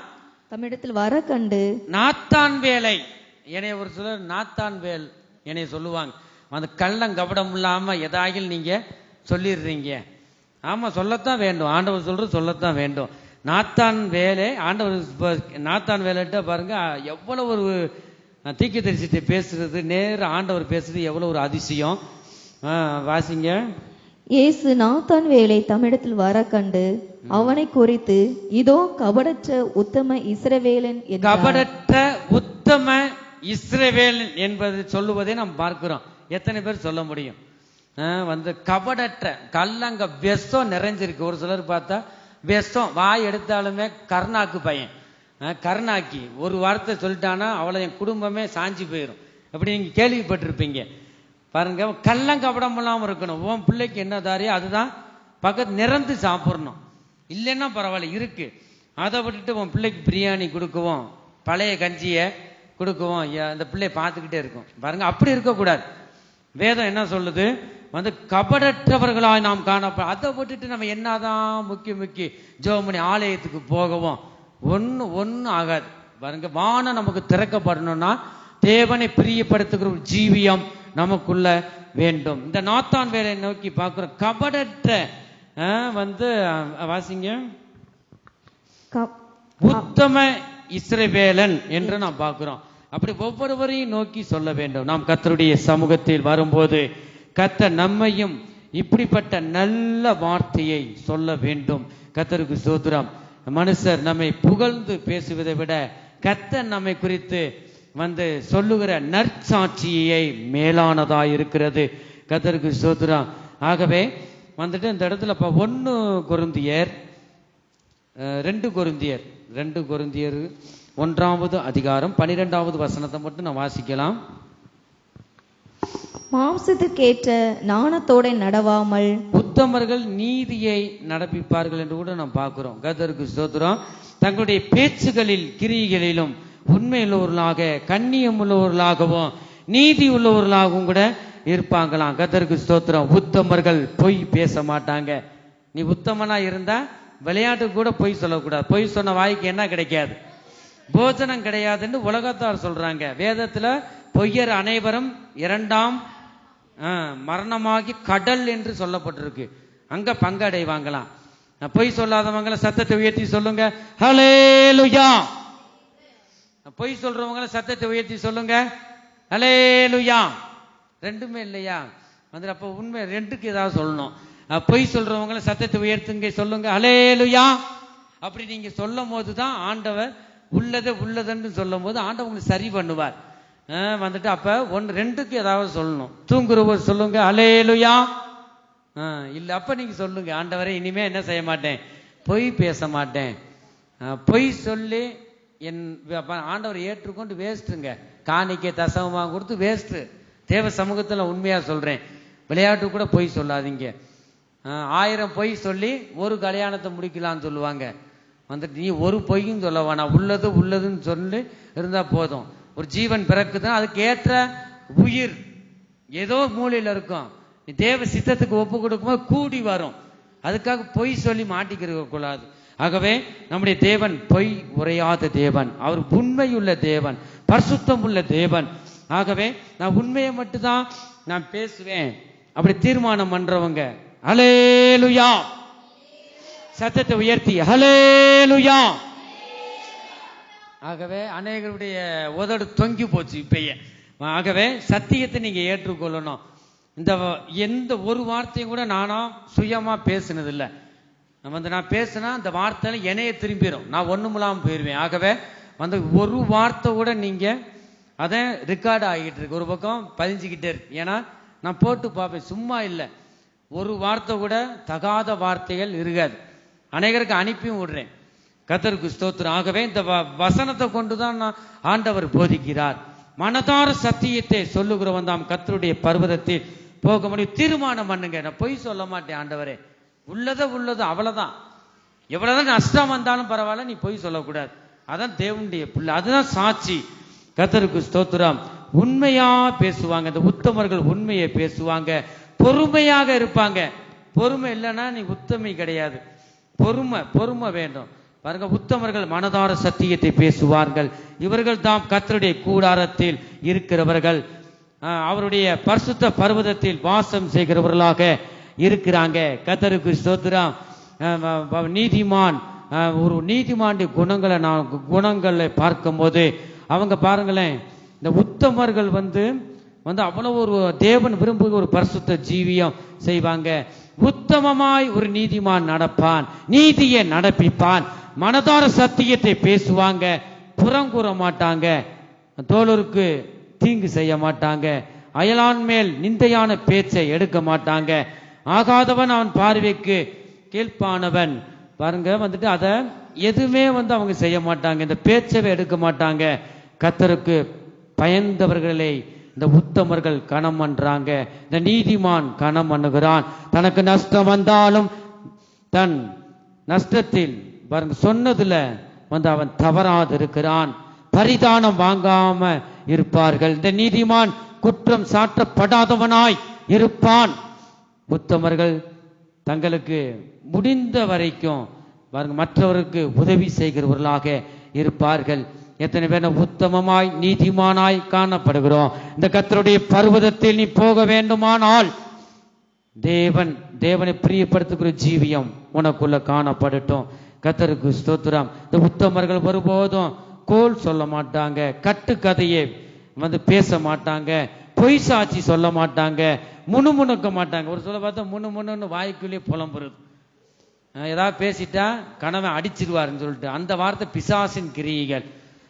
தம்மிடத்தில் வர கண்டு, நாத்தான் வேலை. என்னைய ஒரு சிலர் நாத்தான் வேல் என்னைய சொல்லுவாங்க. அந்த கள்ளங்கபடம் இல்லாம எதாயில் நீங்க சொல்லிடுறீங்க. ஆமா, சொல்லத்தான் வேண்டும். ஆண்டவர் சொல்றது சொல்லத்தான் வேண்டும். நாத்தான் வேலை, ஆண்டவர் நாத்தான் வேலைட்ட பாருங்க, எவ்வளவு ஒரு தீர்க்கதரிசியை பேசுறது, நேர ஆண்டவர் பேசுறது எவ்வளவு ஒரு அதிசயம். வாசிங்க. இயேசு நாத்தான் வேலை தம்மிடத்தில் வர கண்டு அவனை குறித்து, இதோ கபடற்ற உத்தம இஸ்ரவேலன். கபடற்ற உத்தம இஸ்ரவேலன் என்பது சொல்லுவதை நாம் பார்க்கிறோம். எத்தனை பேர் சொல்ல முடியும்? வந்து கபடற்ற, கல்லங்க விஷம் நிறைஞ்சிருக்கு. ஒரு சிலர் பார்த்தா விஷம், வாய் எடுத்தாலுமே கருணாக்கு பையன், கருணாக்கி ஒரு வார்த்தை சொல்லிட்டானா அவளை என் குடும்பமே சாஞ்சி போயிடும். அப்படி நீங்க கேள்விப்பட்டிருப்பீங்க. பாருங்க, கள்ளங்கபடம் இல்லாம இருக்கணும். உன் பிள்ளைக்கு என்ன தாரியோ அதுதான் பக்கத்து நிறந்து சாப்பிடணும். இல்லைன்னா பரவாயில்ல, இருக்கு, அதை விட்டுட்டு உன் பிள்ளைக்கு பிரியாணி கொடுக்குவோம், பழைய கஞ்சியை கொடுக்குவோம், அந்த பிள்ளைய பார்த்துக்கிட்டே இருக்கும். பாருங்க, அப்படி இருக்கக்கூடாது. வேதம் என்ன சொல்லுது? வந்து கபடற்றவர்களாய் நாம் காணப்படும். அதை விட்டுட்டு நம்ம என்னதான் முக்கி ஜெபமணி ஆலயத்துக்கு போகவும் ஒன்னும் ஆகாது. பாருங்க, வானம் நமக்கு திறக்கப்படணும்னா தேவனை பிரியப்படுத்துகிற ஒரு ஜீவியம் நமக்குள்ள வேண்டும். இந்த நாத்தான் வேலை நோக்கி பார்க்கிறோம். கபடற்ற வந்து வாசிங்க, உத்தம இஸ்ரவேலன் என்று நாம் பார்க்கிறோம். அப்படி ஒவ்வொருவரையும் நோக்கி சொல்ல வேண்டும். நாம் கர்த்தருடைய சமூகத்தில் வரும்போது கர்த்தர் நம்மையும் இப்படிப்பட்ட நல்ல வார்த்தையை சொல்ல வேண்டும். கர்த்தருக்கு ஸ்தோத்திரம். மனுஷர் நம்மை புகழ்ந்து பேசுவதை விட கர்த்தர் நம்மை குறித்து வந்து சொல்லுகிற நற்சாட்சியை மேலானதா இருக்கிறது. கர்த்தருக்கு ஸ்தோத்திரம். ஆகவே வந்துட்டு இந்த இடத்துல 1 கொரிந்தியர் 2 கொரிந்தியர் 1வது அதிகாரம் 12வது வசனத்தை மட்டும் நான் வாசிக்கலாம். மாம்சத்துக்கேற்ற நாணத்தோட நடவாமல் உத்தமர்கள் நீதியை நடப்பிப்பார்கள் என்று கூட நாம் பார்க்கிறோம். கர்த்தருக்கு ஸ்தோத்திரம். தங்களுடைய பேச்சுகளில் கிரியைகளிலும் உண்மையுள்ளவர்களாக கண்ணியம் உள்ளவர்களாகவும் நீதி உள்ளவர்களாகவும் கூட இருப்பாங்களாம். கர்த்தருக்கு ஸ்தோத்திரம். உத்தமர்கள் பொய் பேச மாட்டாங்க. நீ உத்தமனா இருந்தா விளையாட்டுக்கு கூட பொய் சொல்லக்கூடாது. பொய் சொன்ன வாய்க்கு என்ன கிடைக்காது? போஜனம் கிடையாதுன்னு உலகத்தார் சொல்றாங்க. வேதத்துல பொய்யர் அனைவரும் 2ஆம் மரணமாகி கடல் என்று சொல்லப்பட்டிருக்கு. அங்க பங்கடைவாங்களாம். பொய் சொல்லாதவங்கள சத்தத்தை உயர்த்தி சொல்லுங்க ஹல்லேலூயா. பொய் சொல்றவங்கள சத்தத்தை உயர்த்தி சொல்லுங்க ஹல்லேலூயா. ரெண்டுமே இல்லையா? வந்து அப்ப உண்மை ரெண்டுக்கு ஏதாவது சொல்லணும். பொய் சொல்றவங்கள சத்தத்தை உயர்த்துங்க சொல்லுங்க ஹல்லேலூயா. அப்படி நீங்க சொல்லும் போதுதான் ஆண்டவர் உள்ளதுன்னு சொல்லும் போது ஆண்டவர் உங்களுக்கு சரி பண்ணுவார். வந்துட்டு அப்ப ரெண்டுக்கு ஏதாவது சொல்லணும். தூங்குறவர் சொல்லுங்க ஹல்லேலூயா. இல்ல அப்ப நீங்க சொல்லுங்க ஆண்டவரே இனிமே என்ன செய்ய மாட்டேன், பொய் பேச மாட்டேன். பொய் சொல்லி என் ஆண்டவர் ஏற்றுக்கொண்டு வேஸ்ட்டுங்க. காணிக்கை தசமமாக கொடுத்து வேஸ்ட். தேவ சமூகத்துல உண்மையா சொல்றேன், விளையாட்டு கூட பொய் சொல்லாதீங்க. 1000 பொய் சொல்லி ஒரு கல்யாணத்தை முடிக்கலான்னு சொல்லுவாங்க. வந்துட்டு நீ ஒரு பொய்யும் சொல்ல வேணாம், உள்ளதுன்னு சொல்லி இருந்தா போதும். ஒரு ஜீவன் பிறக்குதுன்னா அதுக்கு ஏற்ற உயிர் ஏதோ மூலையில இருக்கும். நீ தேவ சித்தத்துக்கு ஒப்பு கொடுக்கும்போது கூடி வரும். அதுக்காக பொய் சொல்லி மாட்டிக்கிற கூடாது. ஆகவே நம்முடைய தேவன் பொய் உரையாத தேவன், அவர் உண்மையுள்ள தேவன், பரிசுத்தம் உள்ள தேவன். ஆகவே நான் உண்மையை மட்டும்தான் நான் பேசுவேன் அப்படி தீர்மானம் பண்றவங்க ஹல்லேலூயா. சத்தத்தை உயர்த்தி ஹல்லேலூயா. ஆகவே அநேகருடைய உதடு தொங்கி போச்சு இப்பயே. ஆகவே சத்தியத்தை நீங்க ஏற்றுக்கொள்ளணும். இந்த எந்த ஒரு வார்த்தையும் கூட நானா சுயமா பேசினது இல்லை. நான் பேசினா அந்த வார்த்தையில என்னைய திரும்பிடும், நான் ஒண்ணுமில்லாம போயிருவேன். ஆகவே ஒரு வார்த்தை கூட நீங்க அதை ரெக்கார்ட் ஆகிட்டு இருக்கு, ஒரு பக்கம் பதிஞ்சுக்கிட்டே இருக்கு. ஏன்னா நான் போட்டு பார்ப்பேன், சும்மா இல்லை. ஒரு வார்த்தை கூட தகாத வார்த்தைகள் இருக்காது. அநேகருக்கு அனுப்பியும் விடுறேன். கர்த்தருக்கு ஸ்தோத்திரம். ஆகவே இந்த வசனத்தை கொண்டுதான் நான் ஆண்டவர் போதிக்கிறார். மனதார சத்தியத்தை சொல்லுகிறவன் தாம் கர்த்தருடைய பர்வதத்தில் போக முடியும். தீர்மானம் பண்ணுங்க, நான் பொய் சொல்ல மாட்டேன் ஆண்டவரே, உள்ளதோ அவ்வளவுதான். எவ்வளவுதான் நஷ்டம் வந்தாலும் பரவாயில்ல, நீ பொய் சொல்லக்கூடாது. அதான் தேவனுடைய பிள்ளை, அதுதான் சாட்சி. கர்த்தருக்கு ஸ்தோத்திரம். உண்மையா பேசுவாங்க. இந்த உத்தமர்கள் உண்மையை பேசுவாங்க, பொறுமையாக இருப்பாங்க. பொறுமை இல்லைன்னா நீ உத்தமை கிடையாது. பொறுமை வேண்டும். பாருங்க, உத்தமர்கள் மனதார சத்தியத்தை பேசுவார்கள். இவர்கள் தாம் கர்த்தருடைய கூடாரத்தில் இருக்கிறவர்கள், அவருடைய பரிசுத்த பர்வதத்தில் வாசம் செய்கிறவர்களாக இருக்கிறாங்க. கர்த்தருக்கு ஸ்தோத்திரம். நீதிமான், ஒரு நீதிமானுடைய குணங்களை பார்க்கும் போது அவங்க பாருங்களேன், இந்த உத்தமர்கள் வந்து அவ்வளவு ஒரு தேவன் விரும்புகிற ஒரு பரிசுத்த ஜீவியம் செய்வாங்க. உத்தமமாய் ஒரு நீதிமான் நடப்பான், நீதியை நடப்பிப்பான், மனதார சத்தியத்தை பேசுவாங்க, புறங்கூற மாட்டாங்க, தோழருக்கு தீங்கு செய்ய மாட்டாங்க, அயலான் மேல் நிந்தையான பேச்சை எடுக்க மாட்டாங்க, ஆகாதவன் அவன் பார்வைக்கு கீழ்ப்பானவன். பாருங்க அதை எதுவுமே அவங்க செய்ய மாட்டாங்க, இந்த பேச்சவை எடுக்க மாட்டாங்க. கர்த்தருக்கு பயந்தவர்களை இந்த உத்தமர்கள் கணம் பண்றாங்க. இந்த நீதிமான் கணம் பண்ணுகிறான். தனக்கு நஷ்டம் வந்தாலும் தன் நஷ்டத்தில் பாருங்க சொன்னதுல அவன் தவறாது இருக்கிறான். பரிதானம் வாங்காம இருப்பார்கள். இந்த நீதிமான் குற்றம் சாட்டப்படாதவனாய் இருப்பான். உத்தமர்கள் தங்களுக்கு முடிந்த வரைக்கும் பாருங்க மற்றவருக்கு உதவி செய்கிறவர்களாக இருப்பார்கள். எத்தனை பேர் உத்தமமாய் நீதிமானாய் காணப்படுகிறோம். இந்த கர்த்தருடைய பர்வதத்தில் நீ போக வேண்டுமானால் தேவனை பிரியப்படுத்துகிற ஜீவியம் உனக்குள்ள காணப்படட்டும். கர்த்தருக்கு ஸ்தோத்திரம். இந்த உத்தமர்கள் ஒருபோதும் கோல் சொல்ல மாட்டாங்க, கட்டுக்கதையை பேச மாட்டாங்க, பொய் சாட்சி சொல்ல மாட்டாங்க, முணுமுணுக்க மாட்டாங்க. ஒரு சொல்ல பார்த்தா முணுமுணுன்னு வாய்க்குள்ளே புலம்புறது. ஏதாவது பேசிட்டா கணவன் அடிச்சிருவாருன்னு சொல்லிட்டு, அந்த வார்த்தை பிசாசின் கிரியைகள்.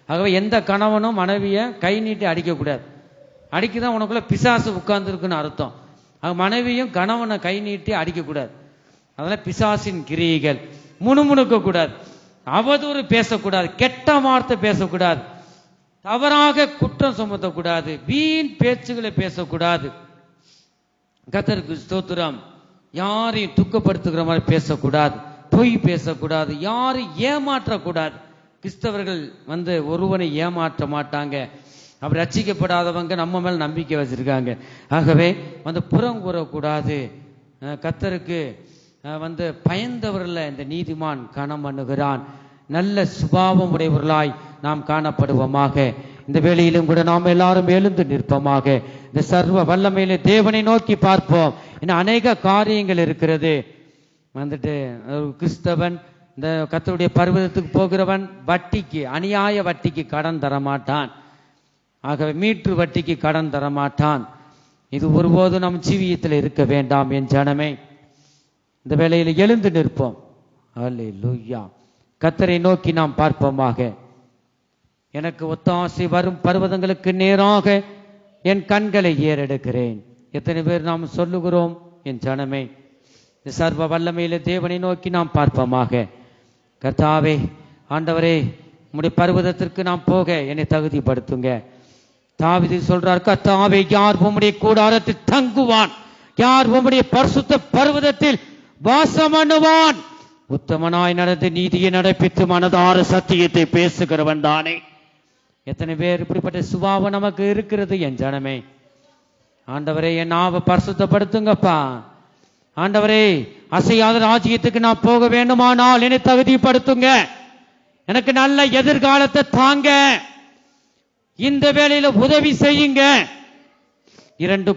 ஆகவே எந்த கணவனும் மனைவியை கை நீட்டி அடிக்கக்கூடாது. அடிக்குதான் உனக்குள்ள பிசாசு உட்கார்ந்துருக்குன்னு அர்த்தம். மனைவியும் கணவனை கை நீட்டி அடிக்கக்கூடாது. அதெல்லாம் பிசாசின் கிரியைகள். முணுமுணுக்க கூடாது, அவதூறு பேசக்கூடாது, கெட்ட வார்த்தை பேசக்கூடாது, தவறாக குற்றம் சுமத்தக்கூடாது, வீண் பேச்சுகளை பேசக்கூடாது. கர்த்தருக்கு ஸ்தோத்திரம். யாரையும் துக்கப்படுத்துகிற மாதிரி பேசக்கூடாது, பொய் பேசக்கூடாது, யாரையும் ஏமாற்றக்கூடாது. கிறிஸ்தவர்கள் ஒருவனை ஏமாற்ற மாட்டாங்க. அப்படி ரட்சிக்கப்படாதவங்க நம்ம மேல நம்பிக்கை வச்சிருக்காங்க. ஆகவே புறம் கூறக்கூடாது. கர்த்தருக்கு பயந்தவர்கள இந்த நீதிமான் கணம் பண்ணுகிறான். நல்ல சுபாவம் உடையவர்களாய் நாம் காணப்படுவோமாக. இந்த வேளையிலும் கூட நாம் எல்லாரும் எழுந்து நிற்போமாக. இந்த சர்வ வல்லமையிலே தேவனை நோக்கி பார்ப்போம். இன்னும் அநேக காரியங்கள் இருக்கிறது. வந்துட்டு கிறிஸ்தவன் இந்த கர்த்தருடைய பர்வதத்துக்கு போகிறவன் வட்டிக்கு, அநியாய வட்டிக்கு கடன் தரமாட்டான். ஆகவே மீட்ரு வட்டிக்கு கடன் தரமாட்டான். இது ஒருபோதும் நம் ஜீவியத்தில் இருக்க வேண்டாம் என் ஜனமே. இந்த வேளையில் எழுந்து நிற்போம். அல்லேலூயா. கர்த்தரை நோக்கி நாம் பார்ப்போமாக. எனக்கு ஒத்தாசை வரும் பர்வதங்களுக்கு நேராக என் கண்களை ஏறெடுக்கிறேன். எத்தனை பேர் நாம் சொல்லுகிறோம் என் ஜனமே? இந்த சர்வ வல்லமையில தேவனை நோக்கி நாம் பார்ப்போமாக. கர்த்தாவே, ஆண்டவரே, உம்முடைய பர்வதத்திற்கு நாம் போக என்னை தகுதிப்படுத்துங்க. தாவீது சொல்றார், கர்த்தாவே, யார் உம்முடைய கூடாரத்தில் தங்குவான்? யார் உம்முடைய பரிசுத்த பர்வதத்தில் வாசம் பண்ணுவான்? உத்தமனாய் நடந்து நீதியை நடப்பித்து மனதார சத்தியத்தை பேசுகிறவன் தானே. எத்தனை பேர் இப்படிப்பட்ட சுபாவம் நமக்கு இருக்கிறது என் ஜனமே? ஆண்டவரே, என் நாவை பரிசுத்தப்படுத்துங்கப்பா. ஆண்டவரே, அசையாத ராஜ்யத்துக்கு நான் போக வேண்டுமானால் என்னை தகுதிப்படுத்துங்க. எனக்கு நல்ல எதிர்காலத்தை தாங்க. இந்த வேளையில உதவி செய்யுங்க. 2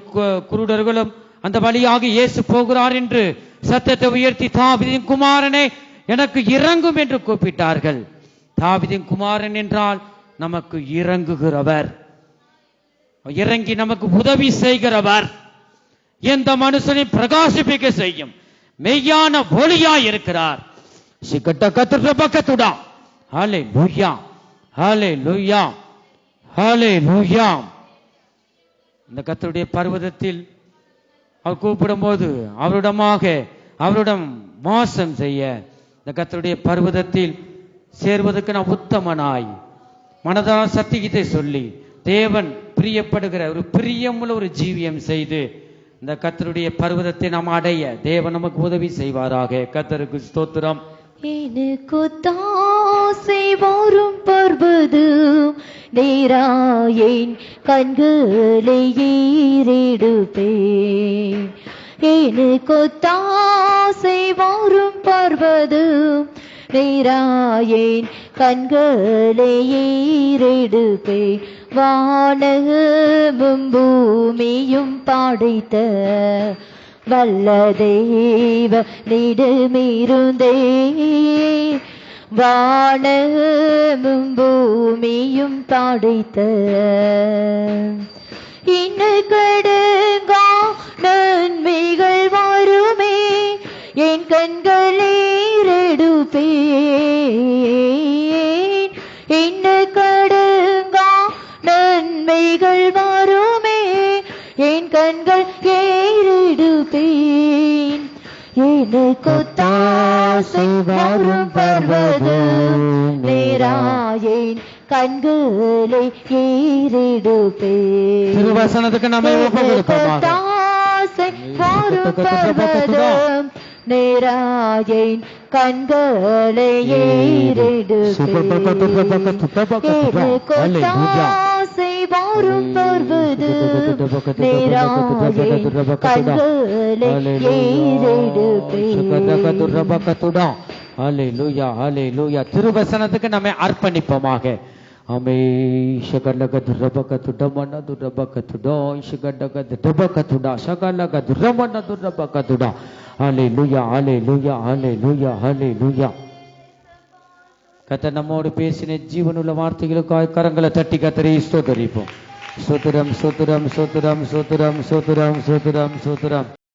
குருடர்களும் அந்த வழியாக இயேசு போகிறார் என்று சத்தத்தை உயர்த்தி, தாவீதின் குமாரனே எனக்கு இறங்கும் என்று கூப்பிட்டார்கள். தாவீதின் குமாரன் என்றால் நமக்கு இறங்குகிறவர், இறங்கி நமக்கு உதவி செய்கிறவர், எந்த மனுஷனை பிரகாசிப்பிக்க செய்யும் மெய்யான ஒளியாய் இருக்கிறார். பக்கத்துடா. ஹல்லேலூயா, ஹல்லேலூயா, ஹல்லேலூயா. இந்த கர்த்தருடைய பர்வதத்தில் அவர் கூப்பிடும் போது அவரிடம் வாசம் செய்ய, இந்த கர்த்தருடைய பர்வதத்தில் சேர்வதற்கு நான் உத்தமனாய் மனதார சத்தியத்தை சொல்லி தேவன் பிரியப்படுகிற ஒரு பிரியமுள்ள ஒரு ஜீவியம் செய்து இந்த கர்த்தருடைய பர்வதத்தை நாம் அடைய தேவன் நமக்கு உதவி செய்வாராக. கர்த்தருக்கு ஸ்தோத்திரம். எனக்கு தாசை வரும் பர்வதம் நேராயின் கண்களை ஏறெடுப்பேன். எனக்கு தாசை வரும் பர்வதம் நேராயின் கண்களை ஏறெடுப்பேன். வானமும் பூமியும் படைத்த வல்ல தேவ நிடமிருந்தே, வானமும் பூமியும் படைத்த இன்னகடுங்கா நன்மைகள் வருமே, என் கண்களை ஏறெடுப்பேன். இன்னகடுங்கா நன்மைகள் வருமே, என் கண்கள் ஏறெடுப்பேன். எனக்கு தாசை வரும் பர்வதம் நேராயின் கண்களை ஏறெடுப்பேன். திருவசனத்துக்கு நாமே ஒப்புக்கொடுப்போமாக. தாசை வரும் பர்வதம் நேராயின் கண்களை ஏறெடுப்பேன். எனக்கு தாசை வரும் பர்வதம் நேராயின் கண்களை ஏறெடுப்பேன். ஹல்லேலூயா, ஹல்லேலூயா. திருவசனத்துக்கு நாமே அர்ப்பணிப்போமாக. ஆமே ஷகலக துரபக துடமன துரபக துடோ ஷகலக துரபக துடா ஷகலக துரமன துரபக துடா. ஹல்லேலூயா, ஹல்லேலூயா, ஹல்லேலூயா, ஹல்லேலூயா. கர்த்தர் நம்மோடு பேசின ஜீவனுள்ள வார்த்தைகளுக்காக கரங்களை தட்டி கர்த்தரை ஸ்தோத்திரிப்போம். ஸ்தோத்திரம், ஸ்தோத்திரம், ஸ்தோத்திரம், ஸ்தோத்திரம், ஸ்தோத்திரம், ஸ்தோத்திரம், ஸ்தோத்திரம்.